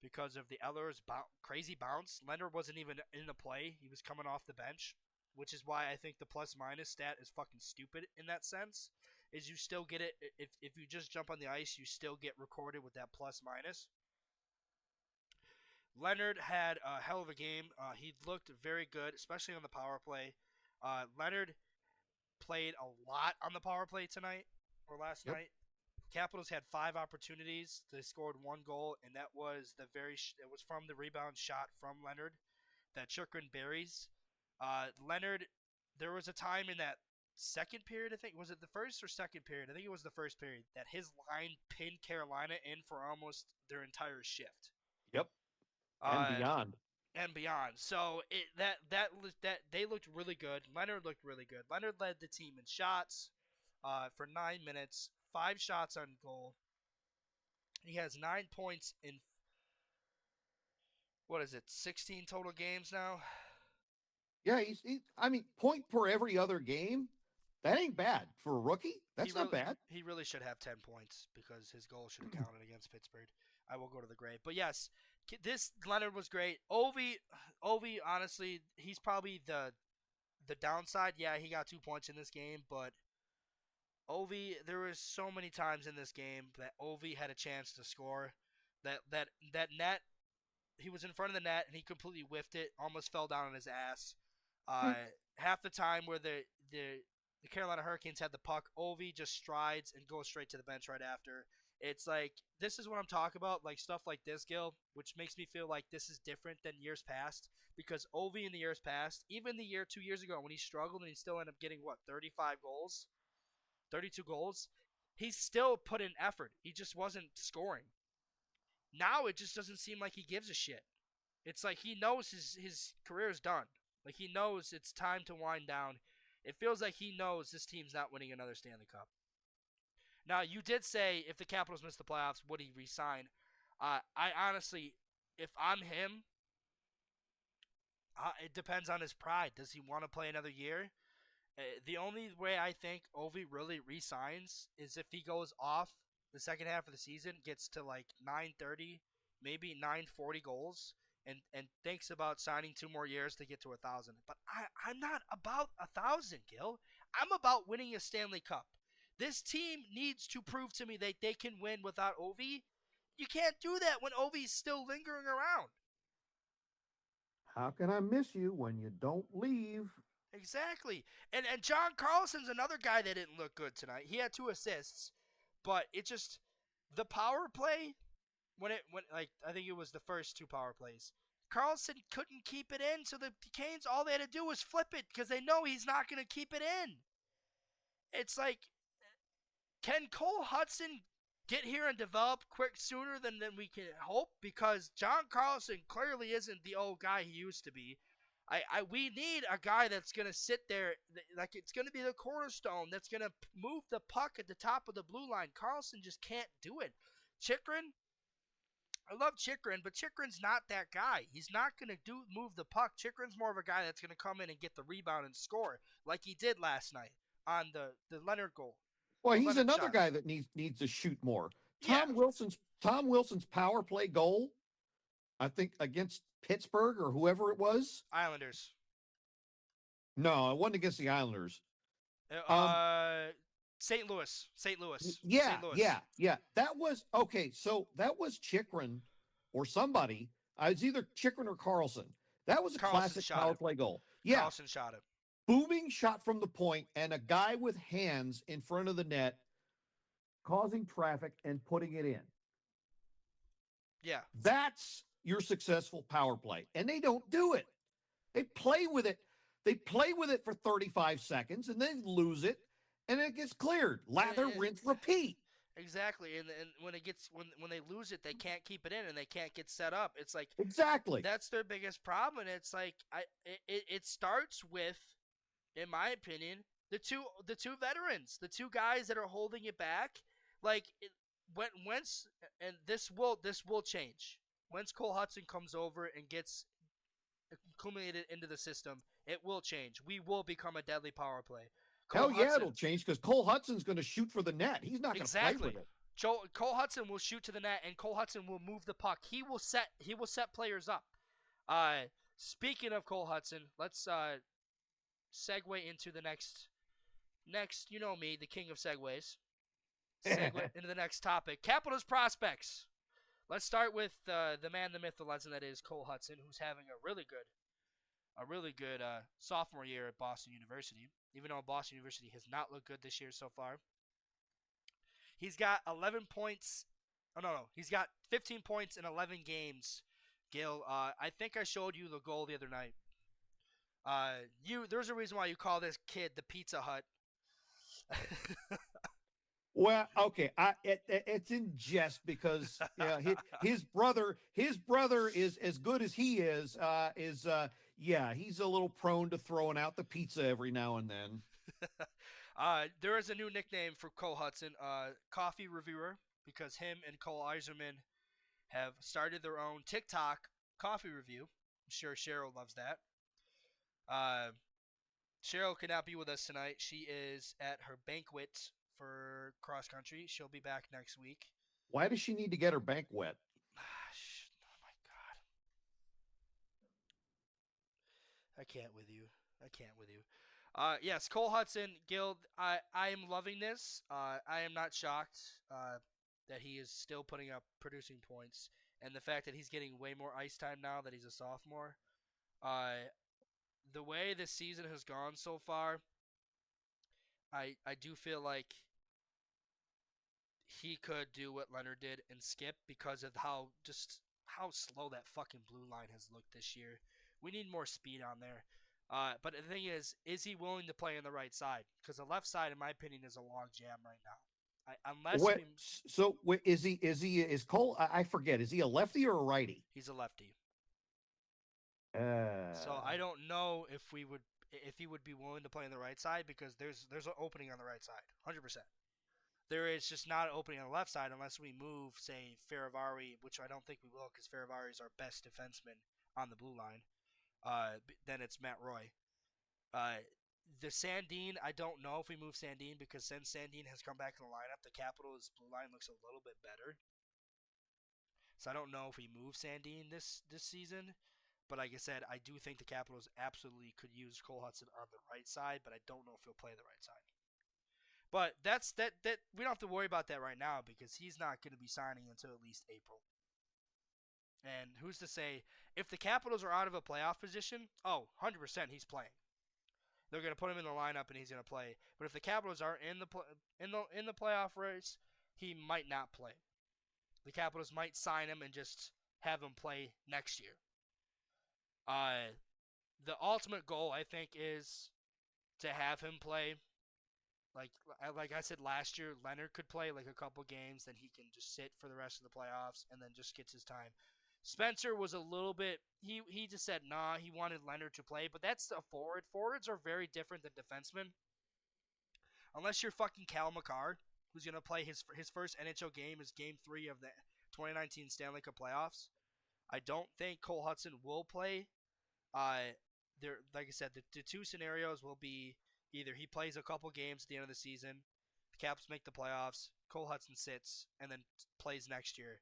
Speaker 2: because of the Ehlers crazy bounce. Leonard wasn't even in the play. He was coming off the bench, which is why I think the plus-minus stat is fucking stupid in that sense, is you still get it. If you just jump on the ice, you still get recorded with that plus-minus. Leonard had a hell of a game. He looked very good, especially on the power play. Leonard played a lot on the power play tonight or last night. Capitals had 5 opportunities. They scored 1 goal, and that was it was from the rebound shot from Leonard that Chychrun buries. Leonard, there was a time in that second period, I think. Was it the first or second period? I think it was the first period that his line pinned Carolina in for almost their entire shift.
Speaker 3: Yep. And beyond.
Speaker 2: So they looked really good. Leonard looked really good. Leonard led the team in shots for 9 minutes, 5 shots on goal. He has 9 points in, what is it, 16 total games now?
Speaker 3: Yeah, I mean, point per every other game. That ain't bad for a rookie. That's not bad.
Speaker 2: He really should have 10 points because his goal should have counted against Pittsburgh. I will go to the grave. But yes, this Leonard was great. Ovi, honestly, he's probably the downside. Yeah, he got 2 points in this game, but Ovi, there was so many times in this game that Ovi had a chance to score. That net, he was in front of the net and he completely whiffed it, almost fell down on his ass. Half the time where the Carolina Hurricanes had the puck, Ovi just strides and goes straight to the bench right after. It's like, this is what I'm talking about, like stuff like this, Gil, which makes me feel like this is different than years past, because Ovi in the years past, even the year 2 years ago when he struggled and he still ended up getting, 35 goals? 32 goals? He still put in effort. He just wasn't scoring. Now it just doesn't seem like he gives a shit. It's like he knows his career is done. Like he knows it's time to wind down. It feels like he knows this team's not winning another Stanley Cup. Now, you did say if the Capitals miss the playoffs, would he resign? I honestly, if I'm him, it depends on his pride. Does he want to play another year? The only way I think Ovi really resigns is if he goes off the second half of the season, gets to like 930, maybe 940 goals, and thinks about signing 2 more years to get to 1,000. But I'm not about 1,000, Gil. I'm about winning a Stanley Cup. This team needs to prove to me that they can win without Ovi. You can't do that when Ovi's still lingering around.
Speaker 3: How can I miss you when you don't leave?
Speaker 2: Exactly. And John Carlson's another guy that didn't look good tonight. He had 2 assists, but it just, the power play, when I think it was the first 2 power plays, Carlson couldn't keep it in, so the Canes, all they had to do was flip it because they know he's not going to keep it in. It's like, can Cole Hutson get here and develop quick sooner than we can hope? Because John Carlson clearly isn't the old guy he used to be. We need a guy that's going to sit there, like it's going to be the cornerstone, that's going to move the puck at the top of the blue line. Carlson just can't do it. Chychrun, I love Chychrun, but Chychrun's not that guy. He's not going to move the puck. Chychrun's more of a guy that's going to come in and get the rebound and score, like he did last night on the Leonard goal.
Speaker 3: Well, he's another guy that needs to shoot more.
Speaker 2: Yeah.
Speaker 3: Tom Wilson's power play goal, I think against Pittsburgh or whoever it was.
Speaker 2: Islanders.
Speaker 3: No, it wasn't against the Islanders.
Speaker 2: St. Louis.
Speaker 3: Yeah. That was okay. So that was Chychrun or somebody. It was either Chychrun or Carlson. That was a classic power play goal. Yeah.
Speaker 2: Carlson shot it.
Speaker 3: Booming shot from the point, and a guy with hands in front of the net causing traffic and putting it in.
Speaker 2: Yeah.
Speaker 3: That's your successful power play. And they don't do it. They play with it. They play with it for 35 seconds and then lose it, and it gets cleared. Lather, rinse, repeat.
Speaker 2: Exactly. And when it gets when they lose it, they can't keep it in and they can't get set up. It's like,
Speaker 3: exactly.
Speaker 2: That's their biggest problem. And it's like it starts with, in my opinion, the two veterans, the 2 guys that are holding it back. Like and this will change. Once Cole Hutson comes over and gets accumulated into the system, it will change. We will become a deadly power play.
Speaker 3: Hell yeah, it'll change because Cole Hutson's going to shoot for the net. He's not going to play with it.
Speaker 2: Cole Hutson will shoot to the net, and Cole Hutson will move the puck. He will set players up. Speaking of Cole Hutson, let's segue into the next. You know me, the king of segues. Segue into the next topic. Capitals prospects. Let's start with the man, the myth, the legend that is Cole Hutson, who's having a really good sophomore year at Boston University, even though Boston University has not looked good this year so far. He's got 11 points. Oh, no. He's got 15 points in 11 games, Gil. I think I showed you the goal the other night. There's a reason why you call this kid the Pizza Hut.
Speaker 3: Well, okay, it's in jest because his brother is as good as he is. He's a little prone to throwing out the pizza every now and then.
Speaker 2: There is a new nickname for Cole Hutson, Coffee Reviewer, because him and Cole Eiserman have started their own TikTok coffee review. I'm sure Cheryl loves that. Uh, Cheryl could not be with us tonight. She is at her banquet for cross country. She'll be back next week.
Speaker 3: Why does she need to get her bank wet?
Speaker 2: Oh my God. I can't with you. Yes, Cole Hutson, Guild. I am loving this. I am not shocked that he is still producing points, and the fact that he's getting way more ice time now that he's a sophomore. The way this season has gone so far, I do feel like he could do what Leonard did and skip because of how slow that fucking blue line has looked this year. We need more speed on there. But the thing is he willing to play on the right side? Because the left side, in my opinion, is a log jam right now.
Speaker 3: Is Cole? I forget. Is he a lefty or a righty?
Speaker 2: He's a lefty. So I don't know if he would be willing to play on the right side because there's an opening on the right side, 100%. There is just not an opening on the left side unless we move, say, Ferravari, which I don't think we will because Ferravari is our best defenseman on the blue line. Then it's Matt Roy. The Sandin, I don't know if we move Sandin because since Sandin has come back in the lineup, the Capitals' blue line looks a little bit better. So I don't know if we move Sandin this season. But like I said, I do think the Capitals absolutely could use Cole Hutson on the right side, but I don't know if he'll play the right side. But that we don't have to worry about that right now because he's not going to be signing until at least April. And who's to say if the Capitals are out of a playoff position? 100% he's playing. They're going to put him in the lineup and he's going to play. But if the Capitals are in the playoff race, he might not play. The Capitals might sign him and just have him play next year. The ultimate goal, I think, is to have him play. Like I said last year, Leonard could play like a couple games, then he can just sit for the rest of the playoffs and then just gets his time. Spencer was a little bit, he just said, nah, he wanted Leonard to play, but that's a forward. Forwards are very different than defensemen. Unless you're fucking Cal McCarr, who's going to play his first NHL game is Game 3 of the 2019 Stanley Cup playoffs. I don't think Cole Hutson will play. Like I said, the two scenarios will be either he plays a couple games at the end of the season, the Caps make the playoffs, Cole Hutson sits, and then plays next year.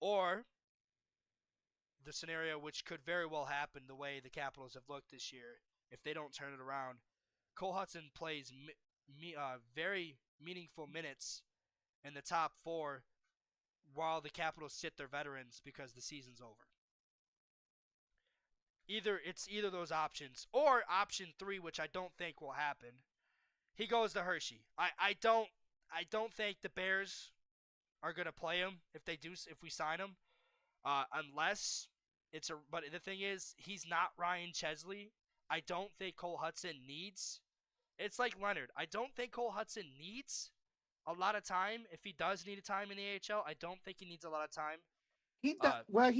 Speaker 2: Or the scenario which could very well happen the way the Capitals have looked this year, if they don't turn it around, Cole Hutson plays very meaningful minutes in the top 4 while the Capitals sit their veterans because the season's over. It's either those options or option 3, which I don't think will happen. He goes to Hershey. I don't think the Bears are gonna play him if we sign him, unless it's a. But the thing is, he's not Ryan Chesley. I don't think Cole Hutson needs. It's like Leonard. I don't think Cole Hutson needs a lot of time. If he does need a time in the AHL, I don't think he needs a lot of time.
Speaker 3: He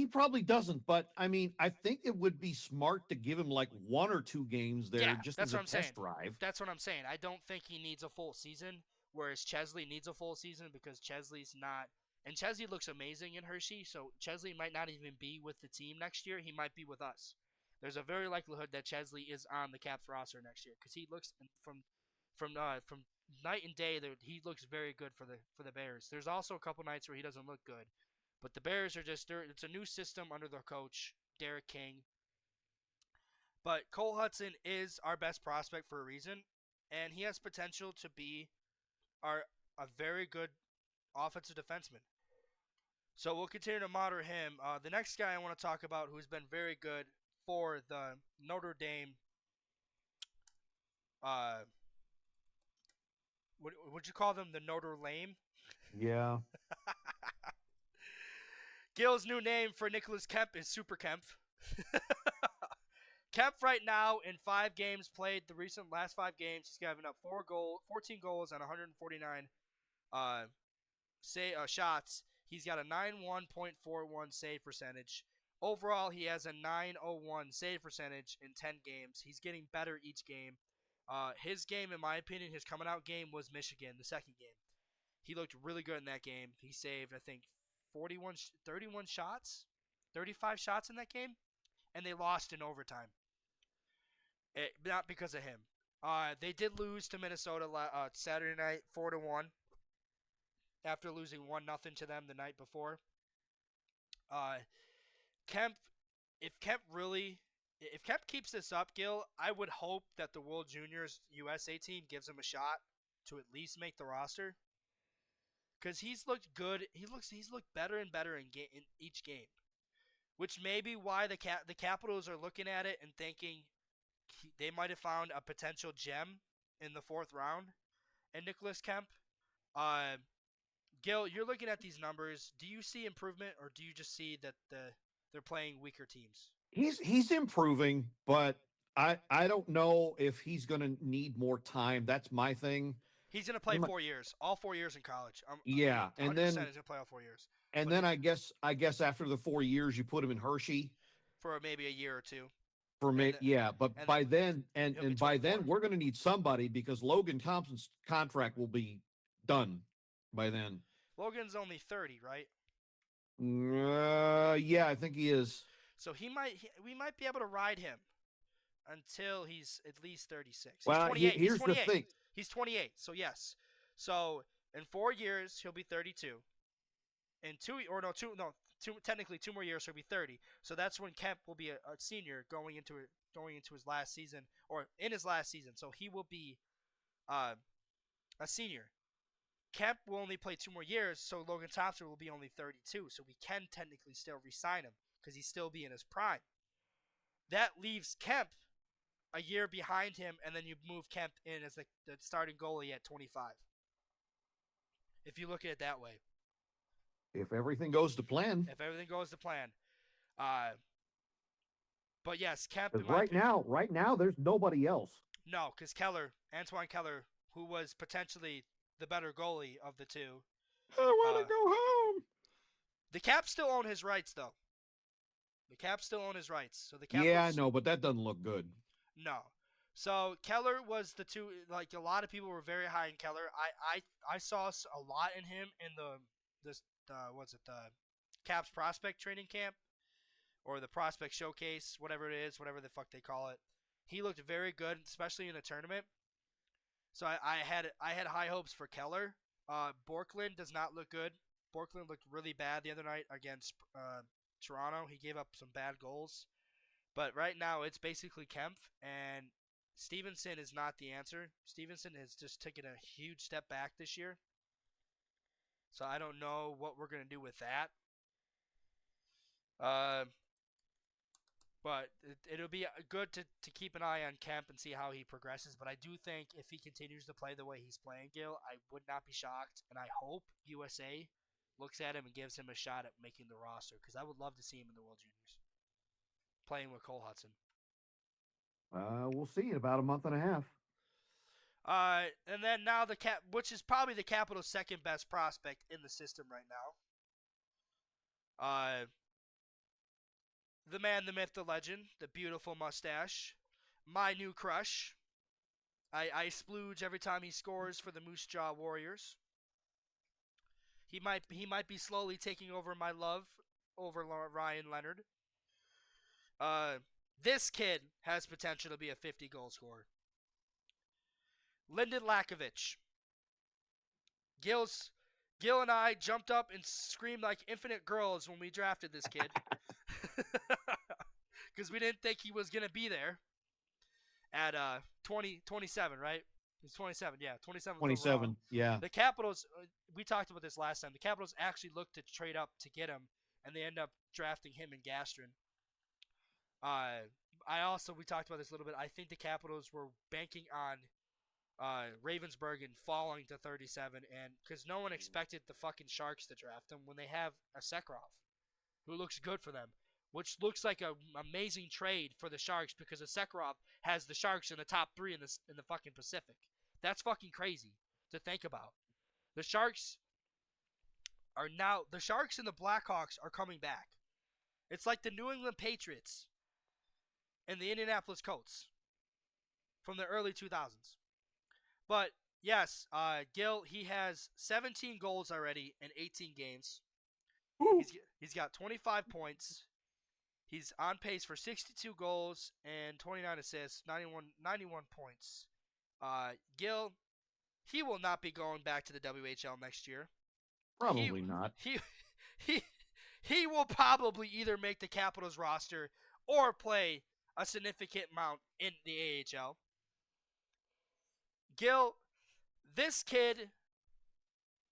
Speaker 3: probably doesn't, but I mean, I think it would be smart to give him like 1 or 2 games there just as a test drive.
Speaker 2: That's what I'm saying. I don't think he needs a full season, whereas Chesley needs a full season because Chesley's not. And Chesley looks amazing in Hershey, so Chesley might not even be with the team next year. He might be with us. There's a very likelihood that Chesley is on the Caps roster next year because he looks from night and day. He looks very good for the Bears. There's also a couple nights where he doesn't look good. But the Bears are it's a new system under their coach, Derek King. But Cole Hutson is our best prospect for a reason, and he has potential to be a very good offensive defenseman. So we'll continue to monitor him. The next guy I want to talk about who's been very good for the Notre Dame would you call them the Notre Lame?
Speaker 3: Yeah.
Speaker 2: Gil's new name for Nicholas Kemp is Super Kemp. Kemp right now in 5 games played, the last 5 games, he's given up 14 goals on 149 shots. He's got a 91.41 save percentage. Overall, he has a 901 save percentage in 10 games. He's getting better each game. His game, in my opinion, his coming out game was Michigan, the second game. He looked really good in that game. He saved, I think, 31 shots, 35 shots in that game, and they lost in overtime. Not because of him. They did lose to Minnesota Saturday night, 4-1, after losing 1-0 to them the night before. Kemp, if Kemp keeps this up, Gil, I would hope that the World Juniors USA team gives him a shot to at least make the roster. Because he's looked good. He's looked better and better in each game, which may be why the Capitals are looking at it and thinking they might have found a potential gem in the 4th round in Nicholas Kemp. Gil, you're looking at these numbers. Do you see improvement, or do you just see that they're playing weaker teams?
Speaker 3: He's improving, but I don't know if he's going to need more time. That's my thing.
Speaker 2: He's going to play 4 years, all 4 years in college.
Speaker 3: Yeah, and then he's
Speaker 2: going to play all 4 years.
Speaker 3: And then I guess after the 4 years, you put him in Hershey
Speaker 2: for maybe a year or two.
Speaker 3: But by then we're going to need somebody because Logan Thompson's contract will be done by then.
Speaker 2: Logan's only 30, right?
Speaker 3: Yeah, I think he is.
Speaker 2: So we might be able to ride him until he's at least 36. He's
Speaker 3: well,
Speaker 2: 28.
Speaker 3: Here's the thing.
Speaker 2: He's 28. So yes. So in 4 years he'll be 32. In technically 2 more years he'll be 30. So that's when Kemp will be a senior going into his last season, or in his last season. So he will be a senior. Kemp will only play 2 more years, so Logan Thompson will be only 32. So we can technically still re-sign him because he's still be in his prime. That leaves Kemp a year behind him, and then you move Kemp in as the starting goalie at 25. If you look at it that way.
Speaker 3: If everything goes to plan.
Speaker 2: But yes, Kemp.
Speaker 3: Right now, there's nobody else.
Speaker 2: No, because Antoine Keller, who was potentially the better goalie of the two.
Speaker 3: I want to go home.
Speaker 2: The Caps still own his rights, though. So the Caps.
Speaker 3: Yeah, I know, but that doesn't look good.
Speaker 2: No. So Keller was the two. Like a lot of people were very high in Keller. I saw a lot in him in the Caps prospect training camp, or the prospect showcase, whatever it is, whatever the fuck they call it. He looked very good, especially in the tournament. So I had high hopes for Keller. Borklund does not look good. Borklund looked really bad the other night against Toronto. He gave up some bad goals. But right now it's basically Kemp, and Stevenson is not the answer. Stevenson has just taken a huge step back this year. So I don't know what we're going to do with that. But it'll be good to keep an eye on Kemp and see how he progresses. But I do think if he continues to play the way he's playing, Gil, I would not be shocked. And I hope USA looks at him and gives him a shot at making the roster, because I would love to see him in the World Juniors playing with Cole Hutson.
Speaker 3: We'll see in about a month and a half.
Speaker 2: And then now which is probably the Capitals' second best prospect in the system right now. The man, the myth, the legend, the beautiful mustache, my new crush. I splooge every time he scores for the Moose Jaw Warriors. He might be slowly taking over my love over Ryan Leonard. This kid has potential to be a 50-goal scorer. Lyndon Lakovich. Gil and I jumped up and screamed like infinite girls when we drafted this kid. Because we didn't think he was going to be there at 27, right? He's 27, yeah. 27.
Speaker 3: 27, yeah.
Speaker 2: The Capitals, we talked about this last time. The Capitals actually looked to trade up to get him, and they end up drafting him and Gastrin. We talked about this a little bit. I think the Capitals were banking on Ravensburg falling to 37, and because no one expected the fucking Sharks to draft him when they have a Sekharov, who looks good for them, which looks like an amazing trade for the Sharks because a Sekharov has the Sharks in the top 3 in the fucking Pacific. That's fucking crazy to think about. The Sharks and the Blackhawks are coming back. It's like the New England Patriots and the Indianapolis Colts from the early 2000s. But yes, Gil, he has 17 goals already in 18 games. He's got 25 points. He's on pace for 62 goals and 29 assists, 91 points. Gil, he will not be going back to the WHL next year.
Speaker 3: Probably not.
Speaker 2: He he will probably either make the Capitals roster or play a significant amount in the AHL. Gil, this kid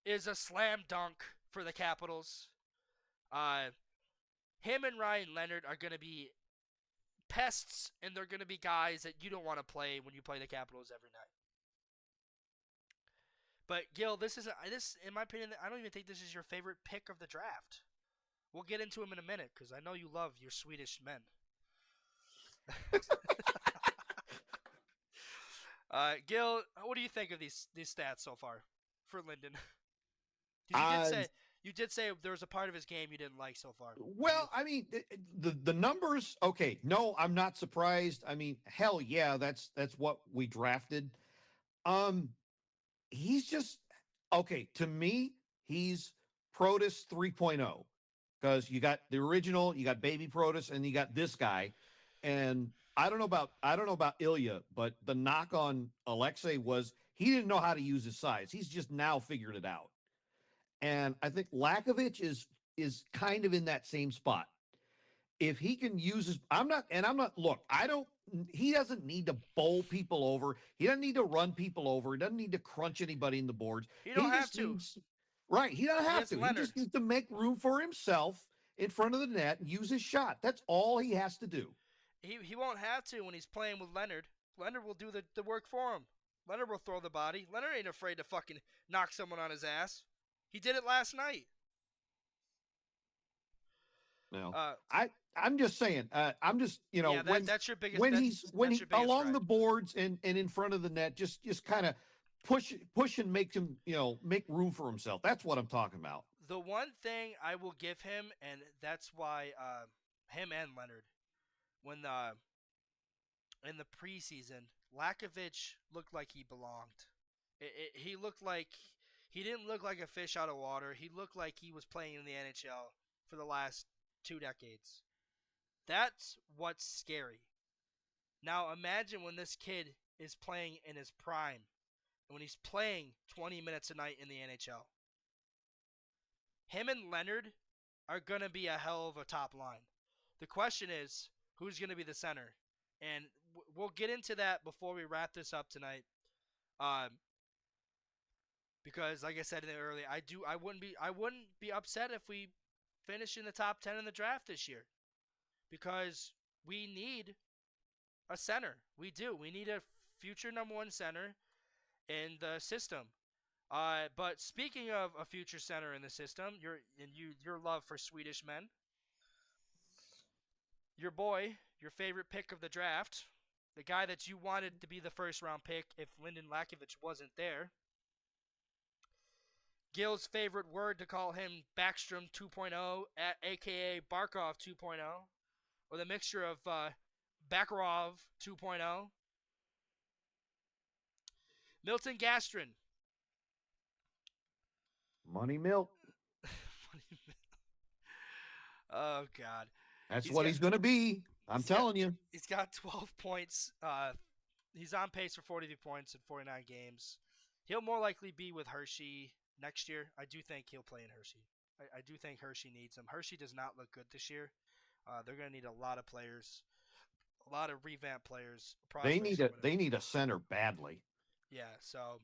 Speaker 2: is a slam dunk for the Capitals. Him and Ryan Leonard are going to be pests, and they're going to be guys that you don't want to play when you play the Capitals every night. But Gil, this in my opinion, I don't even think this is your favorite pick of the draft. We'll get into him in a minute because I know you love your Swedish men. Gil, what do you think of these stats so far for Linden? You did say there was a part of his game you didn't like so far.
Speaker 3: Well, I mean, the numbers. Okay, no, I'm not surprised. I mean, hell yeah, that's what we drafted. He's just okay to me. He's Protus 3.0 because you got the original, you got Baby Protus, and you got this guy. And I don't know about Ilya, but the knock on Alexei was he didn't know how to use his size. He's just now figured it out. And I think Lakovic is kind of in that same spot. If he can use his, look, he doesn't need to bowl people over. He doesn't need to run people over. He doesn't need to crunch anybody in the boards.
Speaker 2: He don't have to.
Speaker 3: Right. He doesn't have to. He just needs to make room for himself in front of the net and use his shot. That's all he has to do.
Speaker 2: He won't have to when he's playing with Leonard. Leonard will do the work for him. Leonard will throw the body. Leonard ain't afraid to fucking knock someone on his ass. He did it last night.
Speaker 3: No, I'm just saying. I'm just
Speaker 2: that's your biggest.
Speaker 3: When he's along the boards and in front of the net, just kind of push and make him make room for himself. That's what I'm talking about.
Speaker 2: The one thing I will give him, and that's why him and Leonard, when in the preseason, Lakovic looked like he belonged. He looked like he didn't look like a fish out of water. He looked like he was playing in the NHL for the last 2 decades. That's what's scary. Now imagine when this kid is playing in his prime, when he's playing 20 minutes a night in the NHL. Him and Leonard are going to be a hell of a top line. The question is, who's going to be the center? And we'll get into that before we wrap this up tonight. Because like I said earlier, I wouldn't be upset if we finish in the top 10 in the draft this year. Because we need a center. We do. We need a future number 1 center in the system. But speaking of a future center in the system, your love for Swedish men, your boy, your favorite pick of the draft, the guy that you wanted to be the first round pick if Linden Lakovic wasn't there. Gil's favorite word to call him Backstrom 2.0, a.k.a. Barkov 2.0, or the mixture of Bakarov 2.0. Milton Gastrin.
Speaker 3: Money Milk.
Speaker 2: Oh, God.
Speaker 3: That's what he's going to be. I'm telling you.
Speaker 2: He's got 12 points. He's on pace for 43 points in 49 games. He'll more likely be with Hershey next year. I do think he'll play in Hershey. I do think Hershey needs him. Hershey does not look good this year. They're going to need a lot of players, a lot of revamped players.
Speaker 3: They need a center badly.
Speaker 2: Yeah, so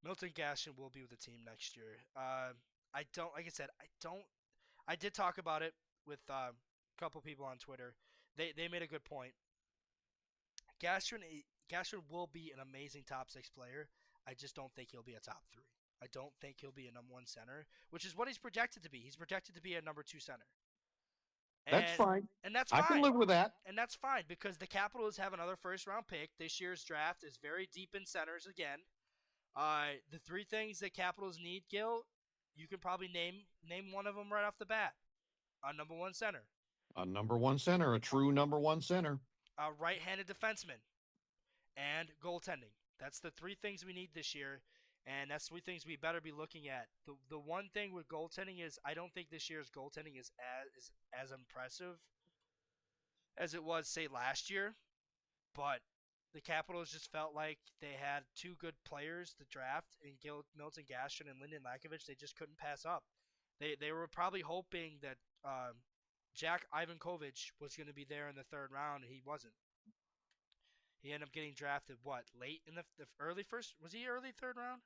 Speaker 2: Milton Gastrin will be with the team next year. I did talk about it with a couple people on Twitter. They made a good point. Gastrin will be an amazing top 6 player. I just don't think he'll be a top 3. I don't think he'll be a number 1 center, which is what he's projected to be. He's projected to be a number 2 center.
Speaker 3: That's fine.
Speaker 2: And that's fine.
Speaker 3: I can live with that.
Speaker 2: And that's fine because the Capitals have another first-round pick. This year's draft is very deep in centers again. The 3 things that Capitals need, Gil, you can probably name one of them right off the bat. A number 1 center.
Speaker 3: A number 1 center, a true number 1 center.
Speaker 2: A right-handed defenseman. and goaltending. That's the three things we need this year, and that's three things we better be looking at. The one thing with goaltending is I don't think this year's goaltending is as impressive as it was, say, last year, but the Capitals just felt like they had two good players to draft in Milton Gastrin and Lyndon Lakovich. They just couldn't pass up. They were probably hoping that Jack Ivankovic was going to be there in the third round, and he wasn't. He ended up getting drafted, what, late in the early first? Was he early third round?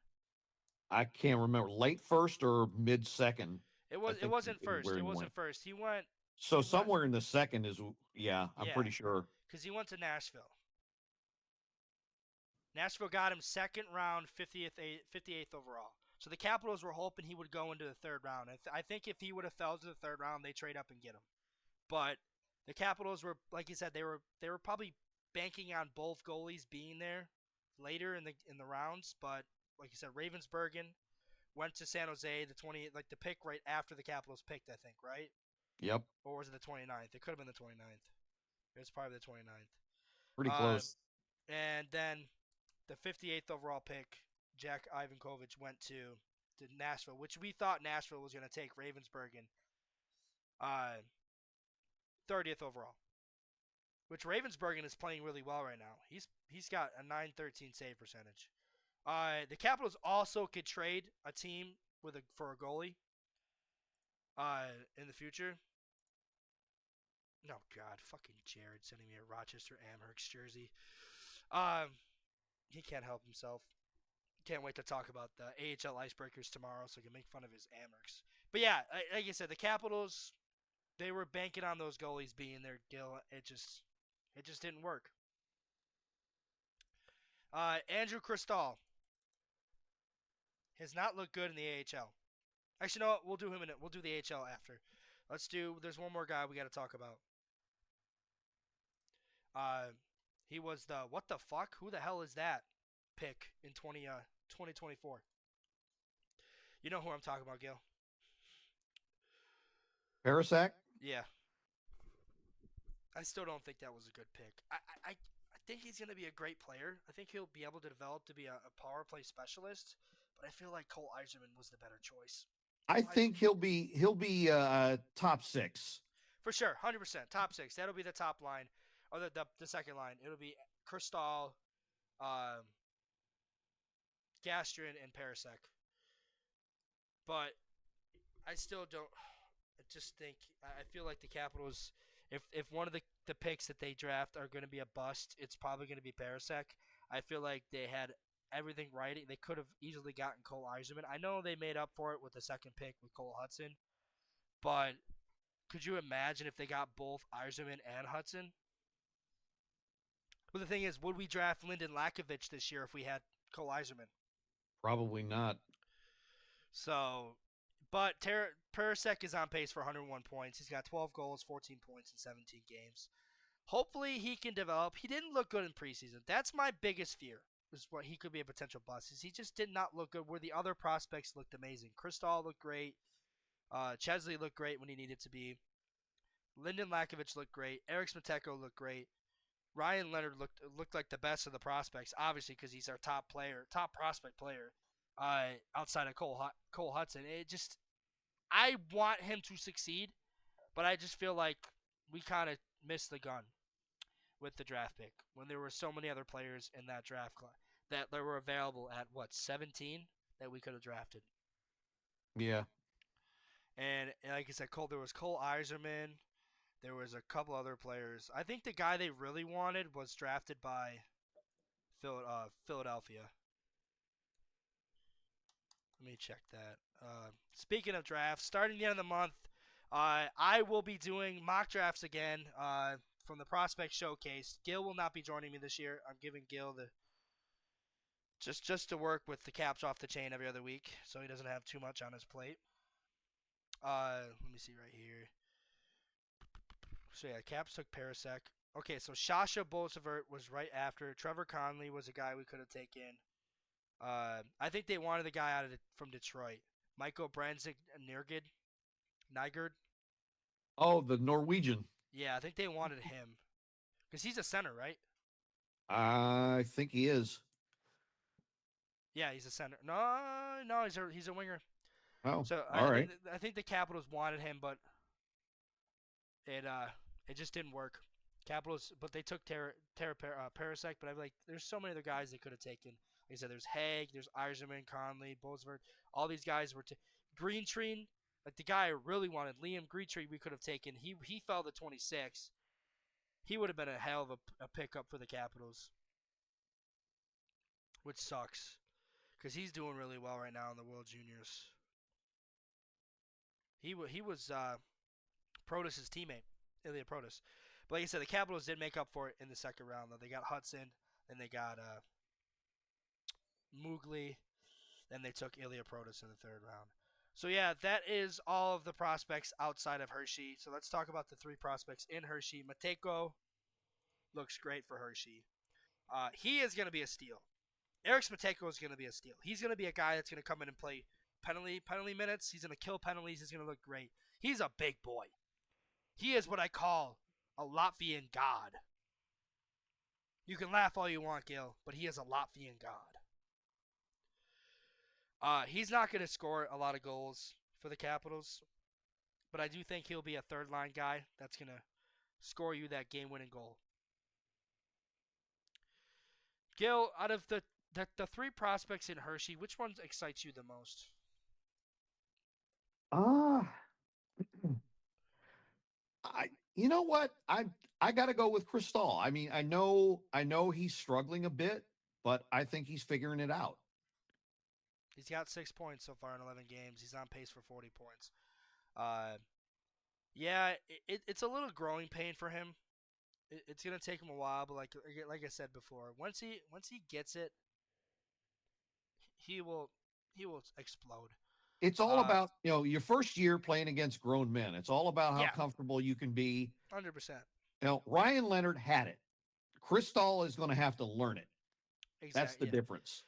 Speaker 3: I can't remember, late first or mid second.
Speaker 2: It wasn't first. It wasn't first. He went.
Speaker 3: So somewhere in the second is, I'm pretty sure.
Speaker 2: Because he went to Nashville. Nashville got him second round, 58th overall. So the Capitals were hoping he would go into the third round. I think if he would have fell to the third round, they trade up and get him. But the Capitals were, like you said, they were probably banking on both goalies being there later in the rounds. But like you said, Ravensburgen went to San Jose, the pick right after the Capitals picked, I think, right?
Speaker 3: Yep.
Speaker 2: Or was it the 29th? It could have been the 29th. It was probably the 29th.
Speaker 3: Pretty close.
Speaker 2: And then the 58th overall pick, Jack Ivankovic, went to Nashville, which we thought Nashville was going to take Ravensburgen 30th overall, which Ravensburgen is playing really well right now. He's got a .913 save percentage. The Capitals also could trade a team for a goalie in the future. Oh, God. Fucking Jared sending me a Rochester Amherst jersey. He can't help himself. Can't wait to talk about the AHL Icebreakers tomorrow so I can make fun of his Amherst. But yeah, like I said, the Capitals, they were banking on those goalies being there, Gil. It just didn't work. Andrew Cristall has not looked good in the AHL. Actually, no, we'll do the AHL after. There's one more guy we got to talk about. He was the what the fuck? Who the hell is that pick in 2024? You know who I'm talking about, Gil.
Speaker 3: Parasak?
Speaker 2: Yeah. I still don't think that was a good pick. I think he's going to be a great player. I think he'll be able to develop to be a power play specialist, but I feel like Cole Eiserman was the better choice.
Speaker 3: I think he'll be top six.
Speaker 2: For sure, 100%. Top six. That'll be the top line. Or the second line. It'll be Cristall, Gastrin, and Parasek. But I still don't. I just think I feel like the Capitals, if one of the picks that they draft are going to be a bust, it's probably going to be Parasek. I feel like they had everything right. They could have easily gotten Cole Eiserman. I know they made up for it with the second pick with Cole Hutson, but could you imagine if they got both Eiserman and Hutson? But the thing is, would we draft Lyndon Lakovich this year if we had Cole Eiserman?
Speaker 3: Probably not.
Speaker 2: So, but Parasek is on pace for 101 points. He's got 12 goals, 14 points in 17 games. Hopefully he can develop. He didn't look good in preseason. That's my biggest fear, is what he could be a potential bust. He just did not look good where the other prospects looked amazing. Cristall looked great. Chesley looked great when he needed to be. Lyndon Lakovich looked great. Eric Smateko looked great. Ryan Leonard looked like the best of the prospects, obviously, because he's our top prospect player, outside of Cole Hutson. I want him to succeed, but I just feel like we kind of missed the gun with the draft pick when there were so many other players in that draft class that they were available at 17 that we could have drafted.
Speaker 3: Yeah.
Speaker 2: And like I said, there was Cole Eiserman. There was a couple other players. I think the guy they really wanted was drafted by Philadelphia. Let me check that. Speaking of drafts, starting the end of the month, I will be doing mock drafts again from the Prospect Showcase. Gil will not be joining me this year. I'm giving Gil just to work with the Caps Off the Chain every other week, so he doesn't have too much on his plate. Let me see right here. So yeah, Caps took Parasek. Okay, so Sasha Bolsevert was right after. Trevor Conley was a guy we could have taken. I think they wanted the guy from Detroit, Michael Nygard.
Speaker 3: Oh, the Norwegian.
Speaker 2: Yeah, I think they wanted him because he's a center, right?
Speaker 3: I think he is.
Speaker 2: Yeah, he's a center. No, he's a winger.
Speaker 3: Oh,
Speaker 2: So
Speaker 3: all right.
Speaker 2: I think the Capitals wanted him, but it it just didn't work. Capitals, but they took Parasek, but I'm like, there's so many other guys they could have taken. Like I said, there's Haig, there's Eiserman, Conley, Bolsvert. All these guys were Greentree, like the guy I really wanted, Liam Greentree, we could have taken. He fell to 26. He would have been a hell of a pickup for the Capitals, which sucks because he's doing really well right now in the World Juniors. He was Protus's teammate, Ilya Protus. But like I said, the Capitals did make up for it in the second round, though. They got Hudson, then they got Mugli, then they took Ilya Protus in the third round. So, yeah, that is all of the prospects outside of Hershey. So let's talk about the three prospects in Hershey. Matejko looks great for Hershey. He is going to be a steal. Eric Matejko is going to be a steal. He's going to be a guy that's going to come in and play penalty minutes. He's going to kill penalties. He's going to look great. He's a big boy. He is what I call a Latvian god. You can laugh all you want, Gil, but he is a Latvian god. He's not going to score a lot of goals for the Capitals, but I do think he'll be a third-line guy that's going to score you that game-winning goal. Gil, out of the three prospects in Hershey, which one excites you the most?
Speaker 3: You know what? I got to go with Cristal. I mean, I know he's struggling a bit, but I think he's figuring it out.
Speaker 2: He's got 6 points so far in 11 games. He's on pace for 40 points. Yeah, it's a little growing pain for him. It's gonna take him a while, but like I said before, once he gets it, he will explode.
Speaker 3: It's all about, your first year playing against grown men. It's all about how comfortable you can be.
Speaker 2: 100%.
Speaker 3: Ryan Leonard had it. Cristal is going to have to learn it. Exactly. That's the difference.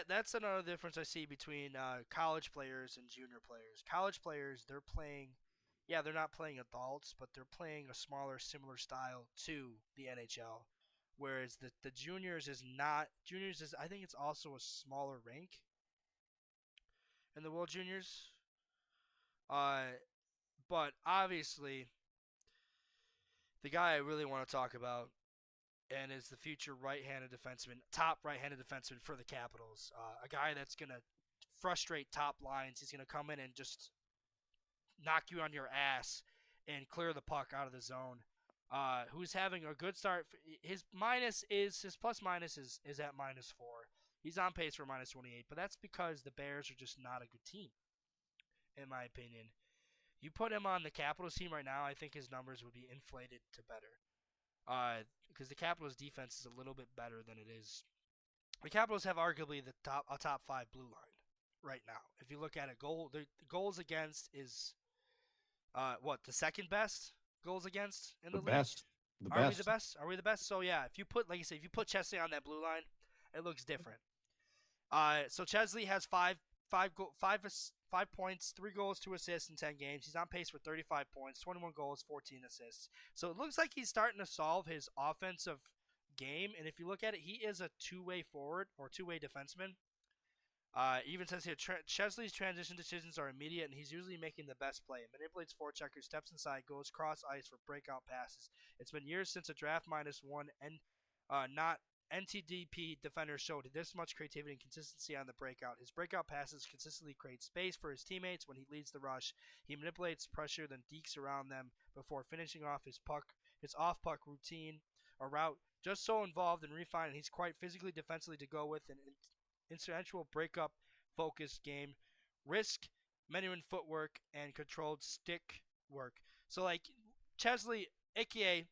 Speaker 2: That's another difference I see between college players and junior players. College players, they're playing, they're not playing adults, but they're playing a smaller, similar style to the NHL. Whereas the juniors is not. Juniors is, I think it's also a smaller rink in the World Juniors. But obviously, the guy I really want to talk about and is the future right-handed defenseman, top right-handed defenseman for the Capitals. A guy that's going to frustrate top lines. He's going to come in and just knock you on your ass and clear the puck out of the zone. Who's having a good start. His plus minus is at -4. He's on pace for -28, but that's because the Bears are just not a good team, in my opinion. You put him on the Capitals team right now, I think his numbers would be inflated to better. Because the Capitals defense is a little bit better than it is. The Capitals have arguably a top 5 blue line right now. If you look at it, the goals against is the second best goals against in the league.
Speaker 3: Best.
Speaker 2: Are we the best? Are we the best? So yeah, if you put, like you say, if you put Chesley on that blue line, it looks different. So Chesley has five points, 3 goals, 2 assists in 10 games. He's on pace for 35 points, 21 goals, 14 assists. So it looks like he's starting to solve his offensive game. And if you look at it, he is a two-way forward or two-way defenseman. Even says here, Chesley's transition decisions are immediate, and he's usually making the best play. Manipulates forecheckers, steps inside, goes cross ice for breakout passes. It's been years since a draft -1 and not NTDP defender showed this much creativity and consistency on the breakout. His breakout passes consistently create space for his teammates when he leads the rush. He manipulates pressure, then dekes around them before finishing off his off-puck routine or route. Just so involved and refined, and he's quite physically defensively to go with an instinctual breakup focused game, risk, genuine footwork, and controlled stick work. So like Chesley, aka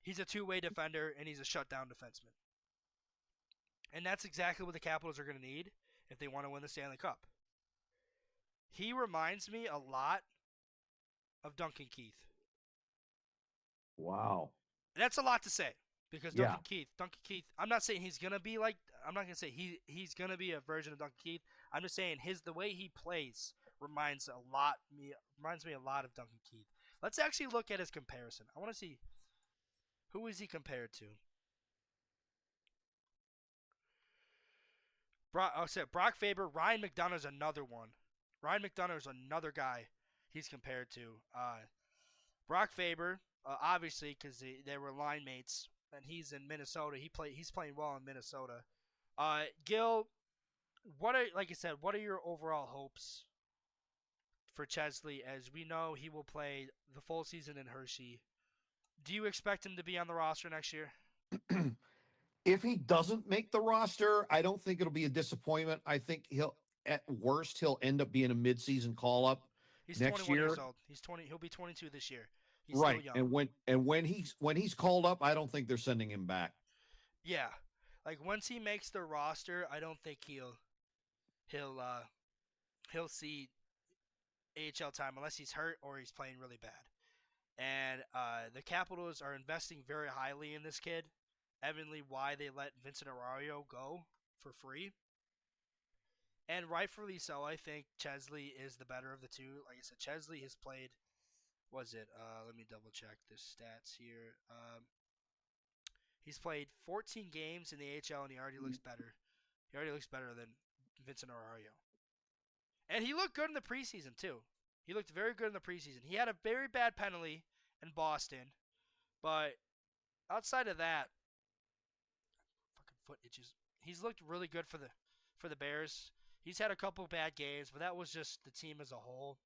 Speaker 2: he's a two-way defender and he's a shutdown defenseman. And that's exactly what the Capitals are going to need if they want to win the Stanley Cup. He reminds me a lot of Duncan Keith.
Speaker 3: Wow.
Speaker 2: That's a lot to say because Duncan Keith, I'm not saying he's going to be like, I'm not going to say he's going to be a version of Duncan Keith. I'm just saying the way he plays reminds me a lot of Duncan Keith. Let's actually look at his comparison. I want to see who is he compared to. Brock Faber. Ryan McDonough's another one. Ryan McDonough is another guy he's compared to. Brock Faber, obviously, because they were line mates, and he's in Minnesota. He's playing well in Minnesota. Gil, like I said, what are your overall hopes for Chesley? As we know, he will play the full season in Hershey. Do you expect him to be on the roster next year?
Speaker 3: If he doesn't make the roster, I don't think it'll be a disappointment. I think at worst, he'll end up being a midseason call up
Speaker 2: He's
Speaker 3: next
Speaker 2: 21
Speaker 3: year.
Speaker 2: years old. He'll be 22 this year. He's
Speaker 3: right.
Speaker 2: Still young.
Speaker 3: And when he's called up, I don't think they're sending him back.
Speaker 2: Yeah. Like once he makes the roster, I don't think he'll see AHL time unless he's hurt or he's playing really bad. And the Capitals are investing very highly in this kid. Evidently, why they let Vincent Arroyo go for free. And rightfully so. I think Chesley is the better of the two. Like I said, Chesley has played. Let me double check the stats here. He's played 14 games in the AHL, and he already looks better. He already looks better than Vincent Arroyo. And he looked good in the preseason, too. He looked very good in the preseason. He had a very bad penalty in Boston. But outside of that, fucking foot itches. He's looked really good for the Bears. He's had a couple bad games, but that was just the team as a whole.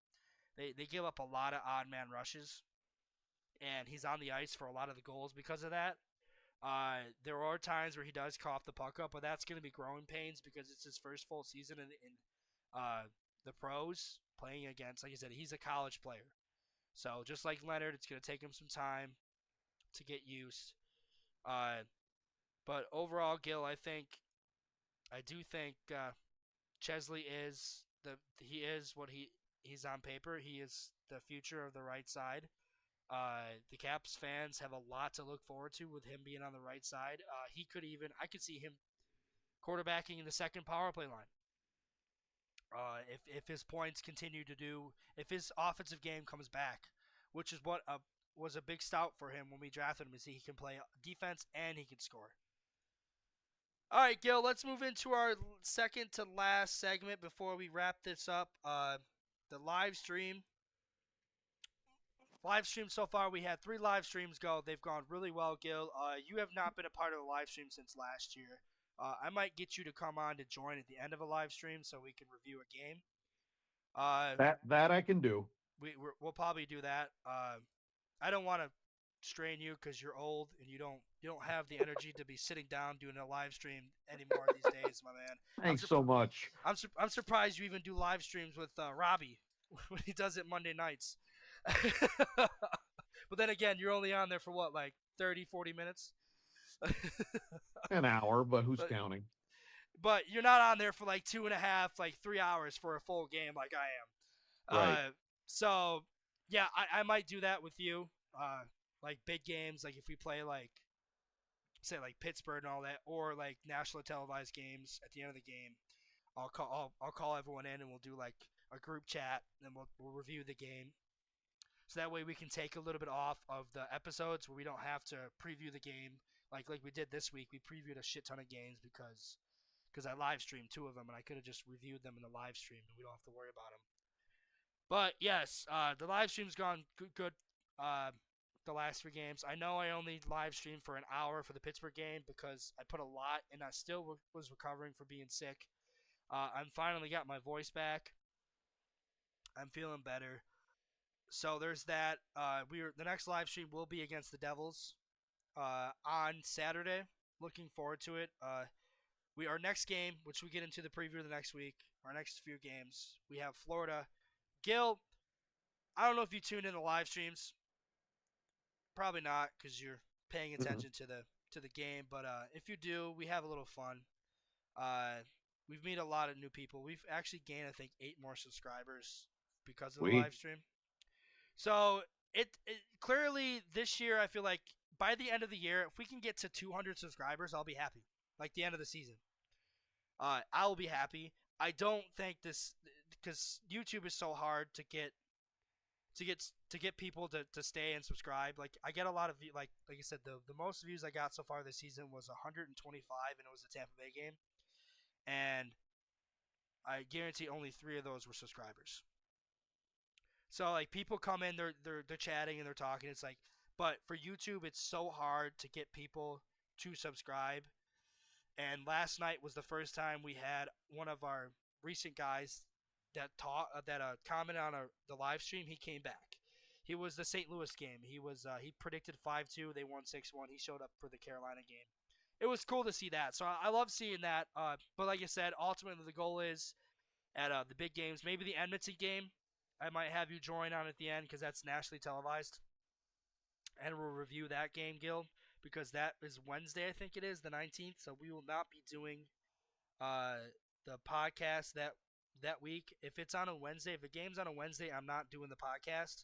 Speaker 2: They give up a lot of odd man rushes, and he's on the ice for a lot of the goals because of that. There are times where he does cough the puck up, but that's going to be growing pains because it's his first full season in the pros playing against, like I said, he's a college player. So just like Leonard, it's going to take him some time to get used. But overall, Gil, I do think Chesley is what he's on paper. He is the future of the right side. The Caps fans have a lot to look forward to with him being on the right side. I could see him quarterbacking in the second power play line. If his points continue if his offensive game comes back, which is what was a big stout for him when we drafted him, is he can play defense and he can score. All right, Gil, let's move into our second to last segment before we wrap this up. The live stream. Live stream so far, we had 3 live streams go. They've gone really well, Gil. You have not been a part of the live stream since last year. I might get you to come on to join at the end of a live stream so we can review a game.
Speaker 3: That I can do.
Speaker 2: We'll probably do that. I don't want to strain you because you're old and you don't have the energy to be sitting down doing a live stream anymore these days, my man.
Speaker 3: Thanks so much.
Speaker 2: I'm surprised you even do live streams with Robbie when he does it Monday nights. But then again, you're only on there for what, like 30, 40 minutes?
Speaker 3: An hour, but who's counting?
Speaker 2: But you're not on there for like 2.5, like 3 hours for a full game like I am.
Speaker 3: Right.
Speaker 2: So, yeah, I might do that with you. Like big games, like if we play like, say like Pittsburgh and all that, or like nationally televised games at the end of the game, I'll call everyone in and we'll do like a group chat and then we'll review the game. So that way we can take a little bit off of the episodes where we don't have to preview the game like we did this week. We previewed a shit ton of games because I live streamed 2 of them and I could have just reviewed them in the live stream and we don't have to worry about them. But yes, the live stream's gone good. The last 3 games. I know I only live streamed for an hour for the Pittsburgh game because I put a lot and I still was recovering from being sick. I'm finally got my voice back. I'm feeling better. So there's that. The next live stream will be against the Devils on Saturday. Looking forward to it. Our next game, which we get into the preview of the next week, our next few games, we have Florida. Gil, I don't know if you tuned in the live streams. Probably not because you're paying attention to the game. But if you do, we have a little fun. We've met a lot of new people. We've actually gained, I think, 8 more subscribers because of the live stream. So it clearly this year, I feel like by the end of the year, if we can get to 200 subscribers, I'll be happy. Like the end of the season, I'll be happy. I don't think this because YouTube is so hard to get people to stay and subscribe. Like I get a lot of like I said, the most views I got so far this season was 125, and it was the Tampa Bay game. and I guarantee only 3 of those were subscribers. So like people come in, they're chatting and they're talking. It's like, but for YouTube, it's so hard to get people to subscribe. And last night was the first time we had one of our recent guys that commented on the live stream. He came back. He was the St. Louis game. He predicted 5-2. They won 6-1. He showed up for the Carolina game. It was cool to see that. So I love seeing that. But like I said, ultimately the goal is at the big games, maybe the Edmonton game. I might have you join on at the end because that's nationally televised, and we'll review that game, Gil, because that is Wednesday, I think it is, the 19th. So we will not be doing the podcast that week. If it's on a Wednesday, if the game's on a Wednesday, I'm not doing the podcast.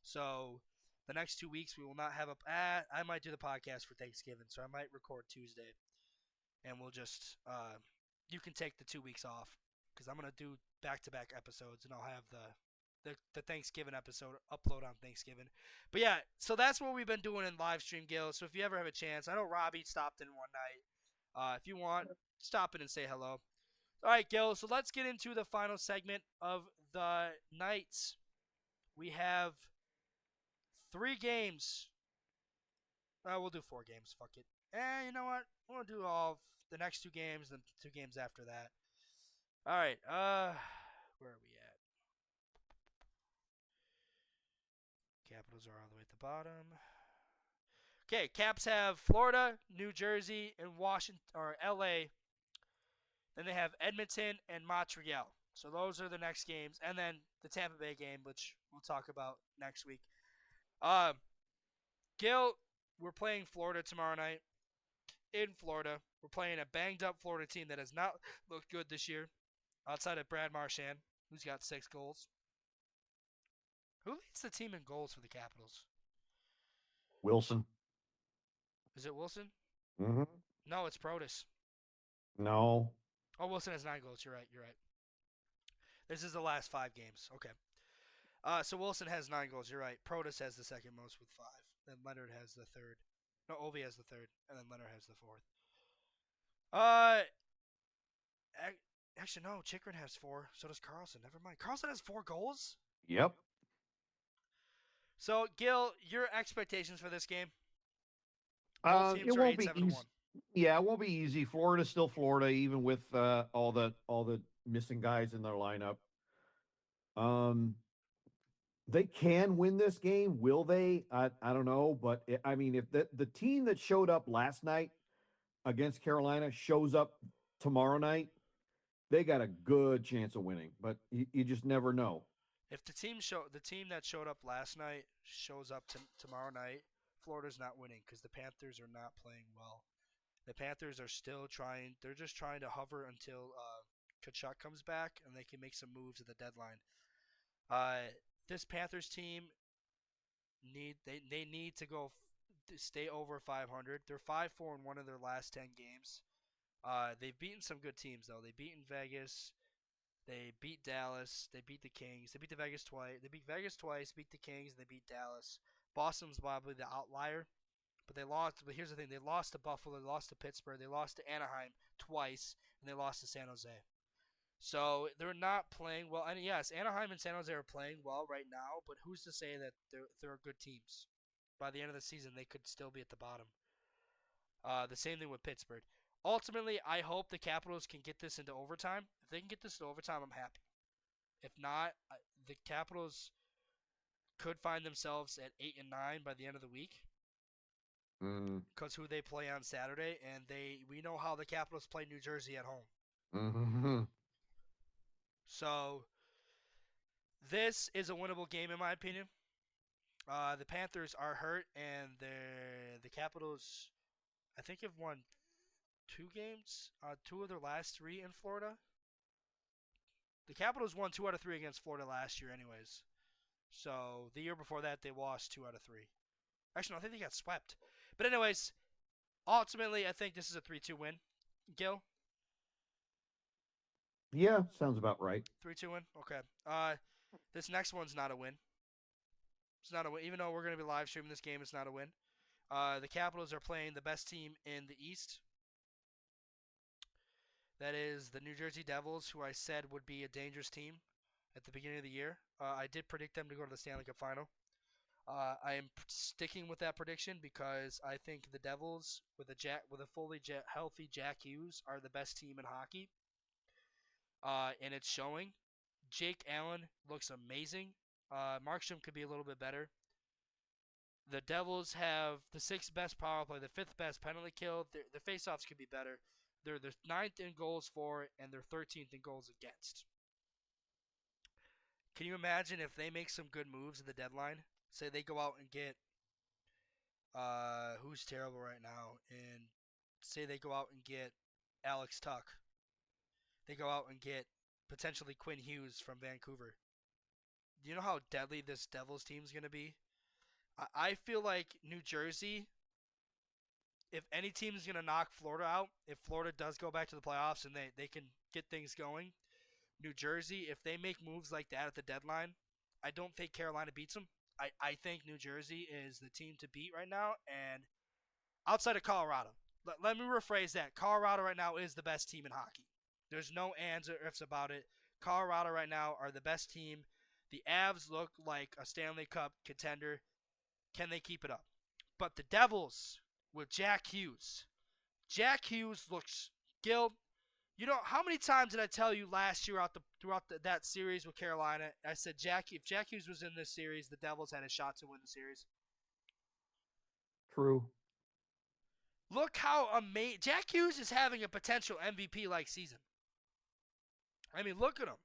Speaker 2: So the next 2 weeks we will not have I might do the podcast for Thanksgiving, so I might record Tuesday, and we'll just you can take the 2 weeks off because I'm gonna do back-to-back episodes, and I'll have the Thanksgiving episode upload on Thanksgiving. But yeah, so that's what we've been doing in live stream, Gil. So if you ever have a chance, I know Robbie stopped in one night. If you want, stop in and say hello. All right, Gil. So let's get into the final segment of the night. We have 3 games. We'll do 4 games. Fuck it. You know what? We'll do all the next 2 games, then 2 games after that. All right. Where are we at? Capitals are all the way at the bottom. Okay, Caps have Florida, New Jersey, and Washington or LA. Then they have Edmonton and Montreal. So those are the next games, and then the Tampa Bay game, which we'll talk about next week. Gil, we're playing Florida tomorrow night. In Florida, we're playing a banged-up Florida team that has not looked good this year, outside of Brad Marchand, who's got 6 goals. Who leads the team in goals for the Capitals?
Speaker 3: Wilson.
Speaker 2: Is it Wilson?
Speaker 3: Mm-hmm.
Speaker 2: No, it's Protas.
Speaker 3: No.
Speaker 2: Oh, Wilson has 9 goals. You're right. This is the last 5 games. Okay. So Wilson has 9 goals. You're right. Protas has the second most with 5. Then Leonard has the third. No, Ovi has the third, and then Leonard has the 4th. Actually, no. Chychrun has 4. So does Carlson. Never mind. Carlson has 4 goals?
Speaker 3: Yep.
Speaker 2: So, Gil, your expectations for this game?
Speaker 3: It won't be easy. Yeah, it won't be easy. Florida's still Florida, even with all the missing guys in their lineup. They can win this game. Will they? I don't know. But I mean, if the team that showed up last night against Carolina shows up tomorrow night, they got a good chance of winning. But you just never know.
Speaker 2: If the team that showed up last night shows up tomorrow night, Florida's not winning because the Panthers are not playing well. The Panthers are still trying. They're just trying to hover until Tkachuk comes back and they can make some moves at the deadline. This Panthers team need to stay over 500. They're 5-4 in one of their last 10 games. They've beaten some good teams though. They've beaten Vegas. They beat Dallas. They beat the Kings. They beat the Vegas twice. They beat Vegas twice. Beat the Kings. And they beat Dallas. Boston's probably the outlier, but they lost. But here's the thing: they lost to Buffalo. They lost to Pittsburgh. They lost to Anaheim twice, and they lost to San Jose. So they're not playing well. And yes, Anaheim and San Jose are playing well right now, but who's to say that they're good teams? By the end of the season, they could still be at the bottom. The same thing with Pittsburgh. Ultimately, I hope the Capitals can get this into overtime. If they can get this into overtime, I'm happy. If not, the Capitals could find themselves at 8 and 9 by the end of the week. Because who they play on Saturday, and we know how the Capitals play New Jersey at home.
Speaker 3: Mm-hmm.
Speaker 2: So this is a winnable game in my opinion. The Panthers are hurt, and the Capitals, I think, have won 2 games, 2 of their last 3 in Florida. The Capitals won 2 out of 3 against Florida last year anyways. So the year before that, they lost 2 out of 3. Actually, no, I think they got swept. But anyways, ultimately, I think this is a 3-2 win. Gil?
Speaker 3: Yeah, sounds about right.
Speaker 2: 3-2 win? Okay. This next one's not a win. It's not a win. Even though we're going to be live streaming this game, it's not a win. The Capitals are playing the best team in the East. That is the New Jersey Devils, who I said would be a dangerous team at the beginning of the year. I did predict them to go to the Stanley Cup final. I am sticking with that prediction because I think the Devils, with a fully healthy Jack Hughes, are the best team in hockey, and it's showing. Jake Allen looks amazing. Markstrom could be a little bit better. The Devils have the sixth best power play, the fifth best penalty kill. Their faceoffs could be better. They're ninth in goals for, and they're 13th in goals against. Can you imagine if they make some good moves at the deadline? Say they go out and get who's terrible right now, and say they go out and get Alex Tuck. They go out and get potentially Quinn Hughes from Vancouver. Do you know how deadly this Devils team is going to be? I feel like New Jersey, if any team is going to knock Florida out, if Florida does go back to the playoffs and they can get things going, New Jersey, if they make moves like that at the deadline, I don't think Carolina beats them. I think New Jersey is the team to beat right now, and outside of Colorado. Let me rephrase that. Colorado right now is the best team in hockey. There's no ands or ifs about it. Colorado right now are the best team. The Avs look like a Stanley Cup contender. Can they keep it up? But the Devils with Jack Hughes. Jack Hughes looks Gil. You know, how many times did I tell you last year throughout that series with Carolina? I said, if Jack Hughes was in this series, the Devils had a shot to win the series.
Speaker 3: True.
Speaker 2: Look how amazing. Jack Hughes is having a potential MVP-like season. I mean, look at him.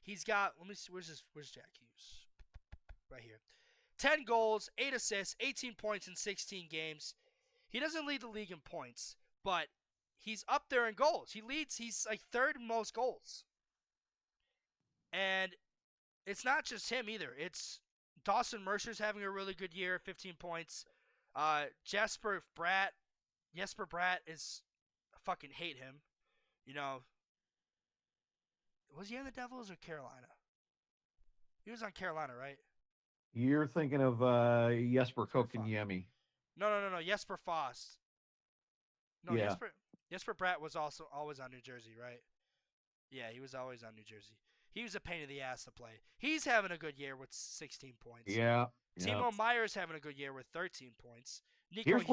Speaker 2: He's got, let me see, where's Jack Hughes? Right here. 10 goals, 8 assists, 18 points in 16 games. He doesn't lead the league in points, but he's up there in goals. He's like third in most goals. And it's not just him either. It's Dawson Mercer's having a really good year, 15 points. Jesper Bratt is, I fucking hate him. You know, was he on the Devils or Carolina? He was on Carolina, right?
Speaker 3: You're thinking of Jesper Kotkaniemi.
Speaker 2: No. Jesper Foss. No,
Speaker 3: yeah.
Speaker 2: Jesper Bratt was also always on New Jersey, right? Yeah, he was always on New Jersey. He was a pain in the ass to play. He's having a good year with 16 points.
Speaker 3: Yeah.
Speaker 2: Timo Meyer's having a good year with 13 points.
Speaker 3: Here's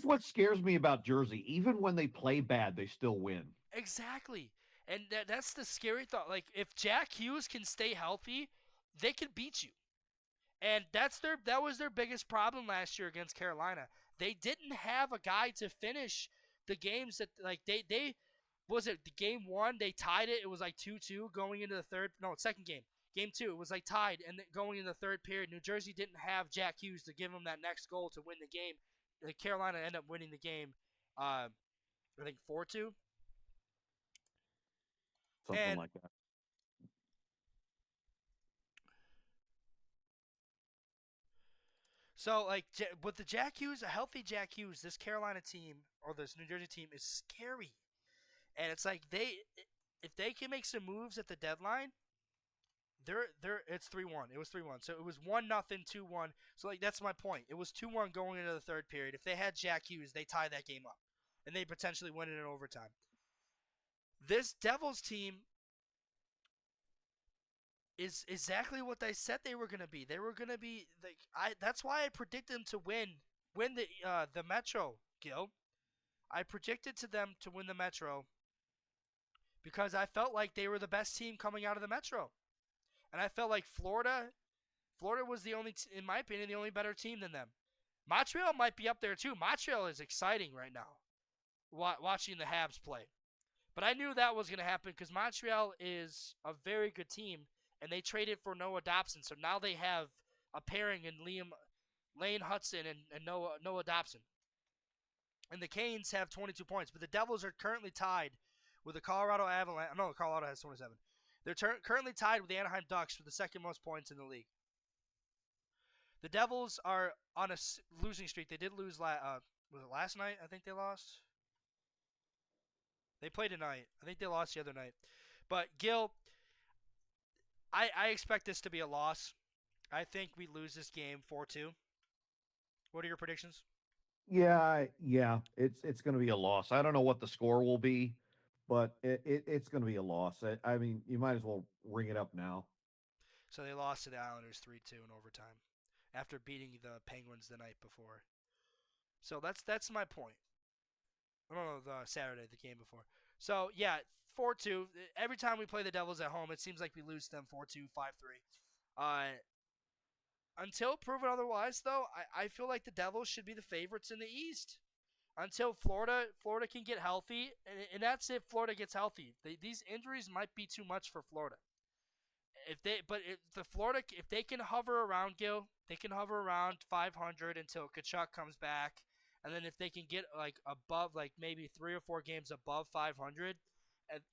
Speaker 3: what scares me about Jersey. Even when they play bad, they still win.
Speaker 2: Exactly. And that's the scary thought. Like, if Jack Hughes can stay healthy, they can beat you. And that was their biggest problem last year against Carolina. They didn't have a guy to finish the games that, like, they was it the game one, they tied it. It was like 2-2 going into the second game. Game two, it was like tied, and then going into the third period, New Jersey didn't have Jack Hughes to give them that next goal to win the game. Carolina ended up winning the game, I think 4-2.
Speaker 3: Something like that.
Speaker 2: So, like, with the Jack Hughes, a healthy Jack Hughes, this Carolina team or this New Jersey team is scary. And it's like if they can make some moves at the deadline, it's 3-1. It was 3-1. So it was 1-0, 2-1. So, like, that's my point. It was 2-1 going into the third period. If they had Jack Hughes, they tie that game up, and they potentially win it in overtime. This Devils team is exactly what they said they were going to be. They were going to be that's why I predicted them to win the Metro, Gil. I predicted to them to win the Metro because I felt like they were the best team coming out of the Metro. And I felt like Florida was the only, in my opinion, the only better team than them. Montreal might be up there too. Montreal is exciting right now, watching the Habs play. But I knew that was going to happen because Montreal is a very good team, and they traded for Noah Dobson. So now they have a pairing in Lane Hudson and Noah Dobson. And the Canes have 22 points, but the Devils are currently tied with the Colorado Avalanche. No, Colorado has 27. They're currently tied with the Anaheim Ducks for the second most points in the league. The Devils are on a losing streak. They did lose was it last night? I think they lost. They played tonight. I think they lost the other night. But, Gil, I expect this to be a loss. I think we lose this game 4-2. What are your predictions?
Speaker 3: Yeah, it's going to be a loss. I don't know what the score will be, but it's going to be a loss. I mean, you might as well ring it up now.
Speaker 2: So they lost to the Islanders 3-2 in overtime after beating the Penguins the night before. So that's my point. I don't know, the Saturday, the game before. So yeah, 4-2. Every time we play the Devils at home, it seems like we lose them 4-2, 5-3. Until proven otherwise, though, I feel like the Devils should be the favorites in the East. Until Florida can get healthy, and that's if Florida gets healthy. These injuries might be too much for Florida. If they can hover around, Gil, they can hover around 500 until Kachuk comes back, and then if they can get like above, like maybe 3 or 4 games above 500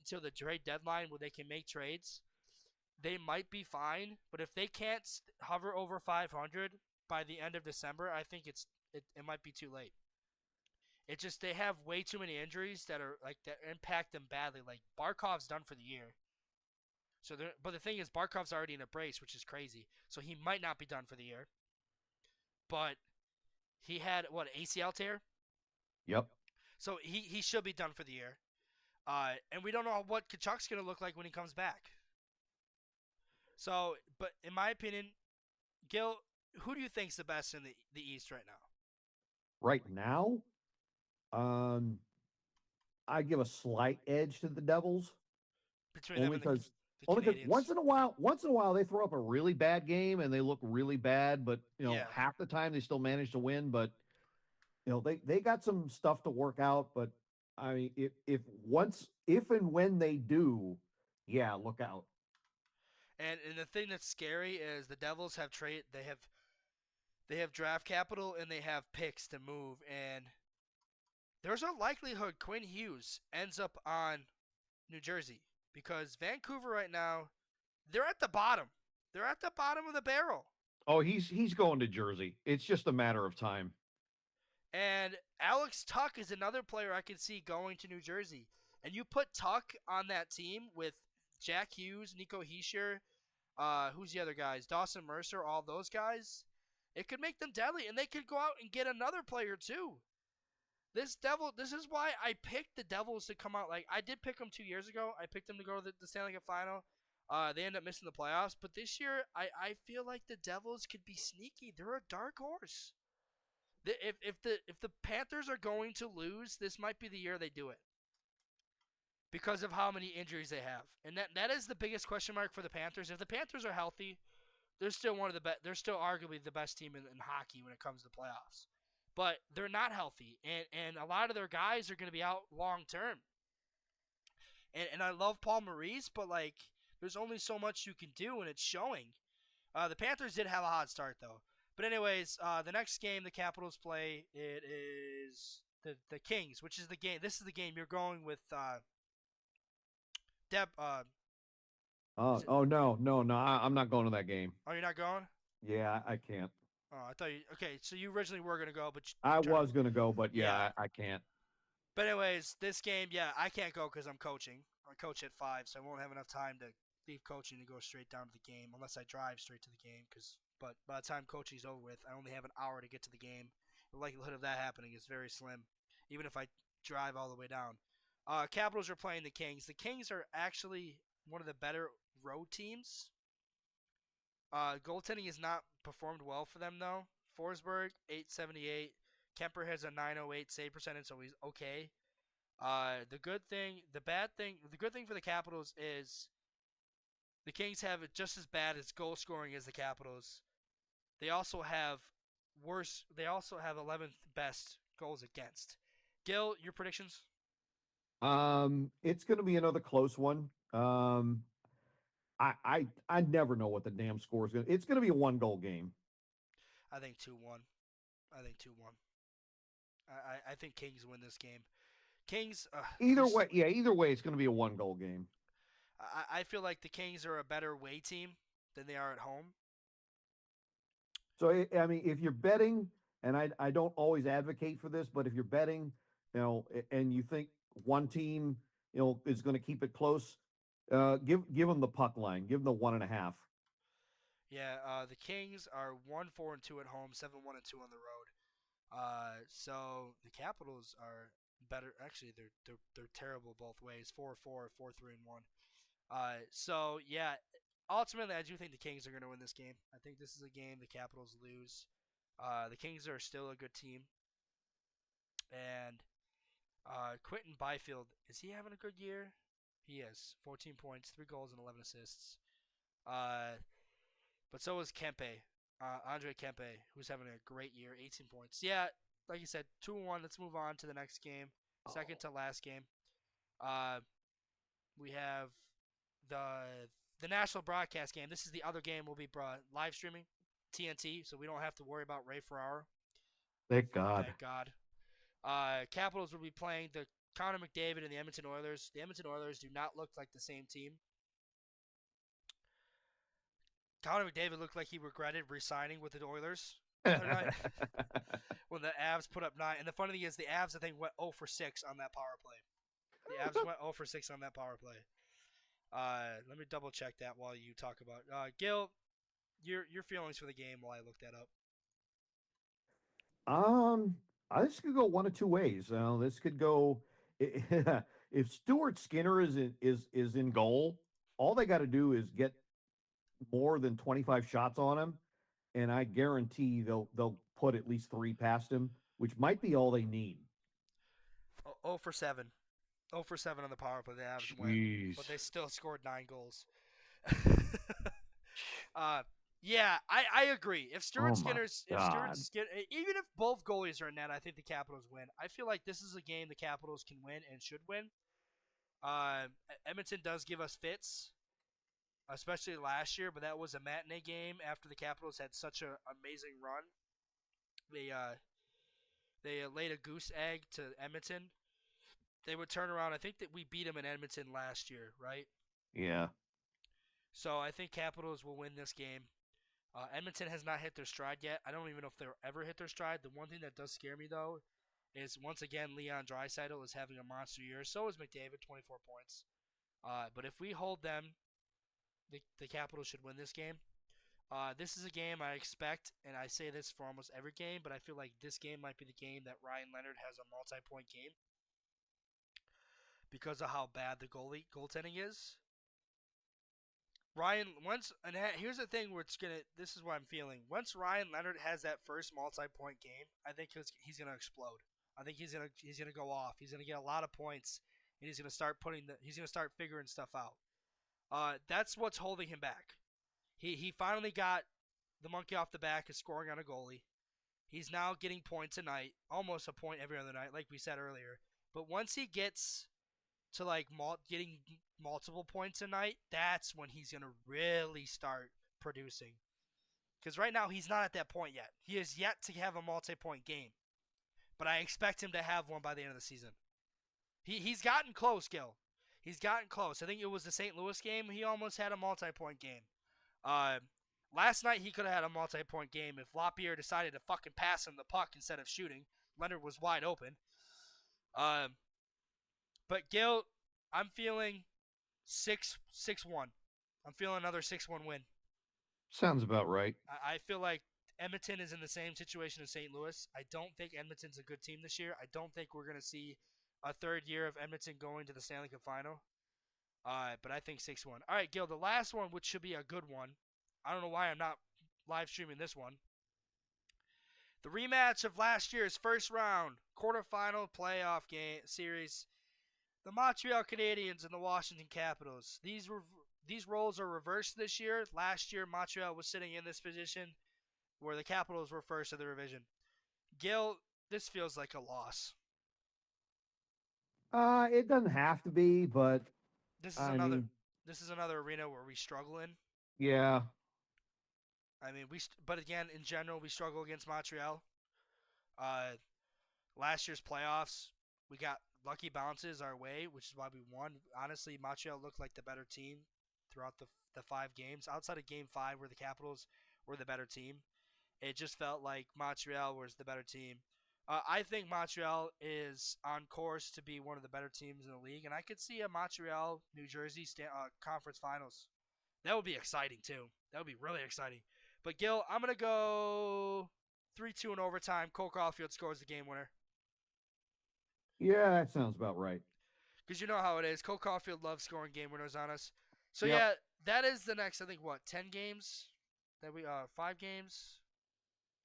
Speaker 2: until the trade deadline where they can make trades, they might be fine. But if they can't hover over 500 by the end of December, I think it might be too late. It just they have way too many injuries that impact them badly. Like Barkov's done for the year. But the thing is, Barkov's already in a brace, which is crazy. So he might not be done for the year. But he had what, ACL tear?
Speaker 3: Yep.
Speaker 2: So he should be done for the year. And we don't know what Kachuk's gonna look like when he comes back. So, but in my opinion, Gil, who do you think's the best in the East right now?
Speaker 3: Right now, um, I give a slight edge to the Devils.
Speaker 2: Between them and the
Speaker 3: Only because
Speaker 2: Canadians.
Speaker 3: once in a while they throw up a really bad game and they look really bad, but half the time they still manage to win. But they got some stuff to work out. But I mean, if and when they do, yeah, look out.
Speaker 2: And the thing that's scary is the Devils have they have draft capital and they have picks to move, and there's a likelihood Quinn Hughes ends up on New Jersey because Vancouver right now, they're at the bottom. They're at the bottom of the barrel.
Speaker 3: Oh, he's going to Jersey. It's just a matter of time.
Speaker 2: And Alex Tuck is another player I can see going to New Jersey. And you put Tuck on that team with Jack Hughes, Nico Hischier, who's the other guys? Dawson Mercer, all those guys. It could make them deadly, and they could go out and get another player too. This is why I picked the Devils to come out. Like, I did pick them 2 years ago. I picked them to go to the Stanley Cup final. They end up missing the playoffs. But this year, I feel like the Devils could be sneaky. They're a dark horse. If the Panthers are going to lose, this might be the year they do it. Because of how many injuries they have. And that is the biggest question mark for the Panthers. If the Panthers are healthy, they're still one of the best. They're still arguably the best team in hockey when it comes to playoffs. But they're not healthy, and a lot of their guys are going to be out long term. And I love Paul Maurice, but like there's only so much you can do, and it's showing. The Panthers did have a hot start though. But anyways, the next game the Capitals play, it is the Kings, which is the game. This is the game you're going with Deb.
Speaker 3: Oh no, I'm not going to that game.
Speaker 2: Oh, you're not going?
Speaker 3: Yeah, I can't.
Speaker 2: Oh, I thought you. Okay, so you originally were gonna go, but
Speaker 3: I was gonna go, but yeah. I can't.
Speaker 2: But anyways, this game, yeah, I can't go because I'm coaching. I coach at 5, so I won't have enough time to leave coaching to go straight down to the game, unless I drive straight to the game. But by the time coaching's over with, I only have an hour to get to the game. The likelihood of that happening is very slim, even if I drive all the way down. Capitals are playing the Kings. The Kings are actually one of the better road teams. Goaltending has not performed well for them though. Forsberg 878, Kemper has a 908 save percentage, so he's okay. The good thing for the Capitals is the Kings have it just as bad as goal scoring as the Capitals. They also have 11th best goals against. Gil, your predictions?
Speaker 3: It's going to be another close one. I never know what the damn score is going to. It's going to be a 1-goal game.
Speaker 2: I think 2-1. I think Kings win this game. Kings.
Speaker 3: Either way, it's going to be a 1-goal game.
Speaker 2: I feel like the Kings are a better away team than they are at home.
Speaker 3: So I mean, if you're betting, and I don't always advocate for this, but if you're betting, and you think one team, is going to keep it close, give them the puck line. Give them the 1.5.
Speaker 2: Yeah, the Kings are 1-4-2 at home, 7-1-2 on the road. So the Capitals are better. Actually, they're terrible both ways. 4-4, 4-3-1. So yeah, ultimately, I do think the Kings are going to win this game. I think this is a game the Capitals lose. The Kings are still a good team, and Quentin Byfield, is he having a good year? He is. 14 points, 3 goals, and 11 assists. But so is Kempe, Andre Kempe, who's having a great year, 18 points. Yeah, like you said, 2-1. Let's move on to the next game, second to last game. We have the national broadcast game. This is the other game we'll be live streaming, TNT, so we don't have to worry about Ray Ferraro.
Speaker 3: Thank God.
Speaker 2: Thank God. Capitals will be playing the Connor McDavid and the Edmonton Oilers. The Edmonton Oilers do not look like the same team. Connor McDavid looked like he regretted re-signing with the Oilers when the Avs put up 9. And the funny thing is, the Avs, I think, went 0 for 6 on that power play. The Avs went 0 for 6 on that power play. Let me double check that while you talk about Gil. Your feelings for the game while I look that up.
Speaker 3: This could go one of two ways. This could go if Stuart Skinner is in goal. All they got to do is get more than 25 shots on him, and I guarantee they'll put at least 3 past him, which might be all they need.
Speaker 2: 0 for 7. 0 for 7 on the power play. The Avs went, but they still scored 9 goals. Yeah, I agree. If Stuart Skinner's, even if both goalies are in net, I think the Capitals win. I feel like this is a game the Capitals can win and should win. Edmonton does give us fits, especially last year, but that was a matinee game after the Capitals had such an amazing run. They laid a goose egg to Edmonton. They would turn around. I think that we beat them in Edmonton last year, right?
Speaker 3: Yeah.
Speaker 2: So I think Capitals will win this game. Edmonton has not hit their stride yet. I don't even know if they'll ever hit their stride. The one thing that does scare me, though, is once again Leon Draisaitl is having a monster year. So is McDavid, 24 points. But if we hold them, the Capitals should win this game. This is a game I expect, and I say this for almost every game, but I feel like this game might be the game that Ryan Leonard has a multi-point game because of how bad the goaltending is. Here's the thing where this is what I'm feeling. Once Ryan Leonard has that first multi-point game, I think he's gonna explode. I think he's gonna go off. He's gonna get a lot of points, and he's gonna start figuring stuff out. That's what's holding him back. He finally got the monkey off the back of scoring on a goalie. He's now getting points a night, almost a point every other night, like we said earlier. But once he gets to getting multiple points a night, that's when he's going to really start producing. Because right now, he's not at that point yet. He is yet to have a multi-point game. But I expect him to have one by the end of the season. He's gotten close, Gil. He's gotten close. I think it was the St. Louis game. He almost had a multi-point game. Last night, he could have had a multi-point game if Lapierre decided to fucking pass him the puck instead of shooting. Leonard was wide open. But Gil, I'm feeling 6-1. I'm feeling another 6-1 win.
Speaker 3: Sounds about right.
Speaker 2: I feel like Edmonton is in the same situation as St. Louis. I don't think Edmonton's a good team this year. I don't think we're going to see a third year of Edmonton going to the Stanley Cup final. But I think 6-1. All right, Gil, the last one, which should be a good one. I don't know why I'm not live streaming this one. The rematch of last year's first round quarterfinal playoff game series. The Montreal Canadiens and the Washington Capitals. These roles are reversed this year. Last year, Montreal was sitting in this position where the Capitals were first of the division. Gil, this feels like a loss.
Speaker 3: It doesn't have to be, but
Speaker 2: this is another arena where we struggle in.
Speaker 3: Yeah.
Speaker 2: I mean, but again, in general, we struggle against Montreal. Last year's playoffs, we got lucky bounces our way, which is why we won. Honestly, Montreal looked like the better team throughout the 5 games. Outside of Game 5, where the Capitals were the better team, it just felt like Montreal was the better team. I think Montreal is on course to be one of the better teams in the league, and I could see a Montreal-New Jersey conference finals. That would be exciting, too. That would be really exciting. But, Gil, I'm going to go 3-2 in overtime. Cole Caulfield scores the game winner.
Speaker 3: Yeah, that sounds about right.
Speaker 2: Because you know how it is. Cole Caulfield loves scoring game winners on us. So
Speaker 3: Yep.
Speaker 2: yeah, that is the next. I think what 10 games that we 5 games,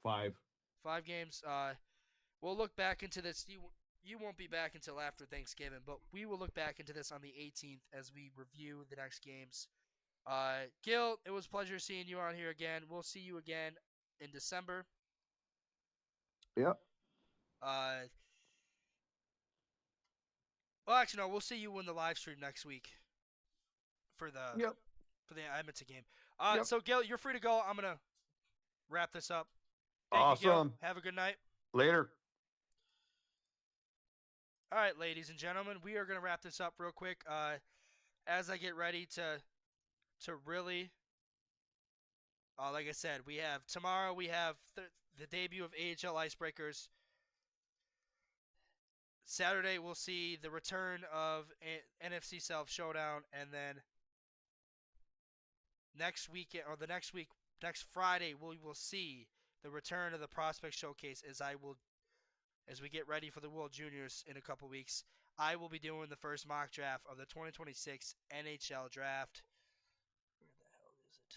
Speaker 3: 5.
Speaker 2: 5 games. We'll look back into this. You won't be back until after Thanksgiving, but we will look back into this on the 18th as we review the next games. Gil, it was a pleasure seeing you on here again. We'll see you again in December.
Speaker 3: Yep.
Speaker 2: Uh, well, actually, no. We'll see you in the live stream next week for the
Speaker 3: Yep.
Speaker 2: Edmonton game.
Speaker 3: Yep.
Speaker 2: So Gil, you're free to go. I'm gonna wrap this up. Thank you, Gil.
Speaker 3: Awesome.
Speaker 2: Have a good night.
Speaker 3: Later.
Speaker 2: All right, ladies and gentlemen, we are gonna wrap this up real quick. As I get ready to really, like I said, we have tomorrow. We have the debut of AHL Icebreakers. Saturday, we'll see the return of NFC South Showdown, and then next weekend or the next week, next Friday, we will see the return of the Prospect Showcase. As we get ready for the World Juniors in a couple weeks, I will be doing the first mock draft of the 2026 NHL Draft. Where the hell is it?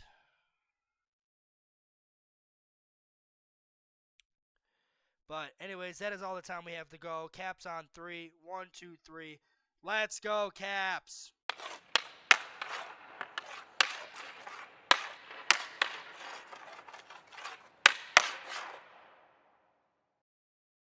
Speaker 2: But anyways, that is all the time we have to go. Caps on 3. 1, 2, 3. Let's go, Caps!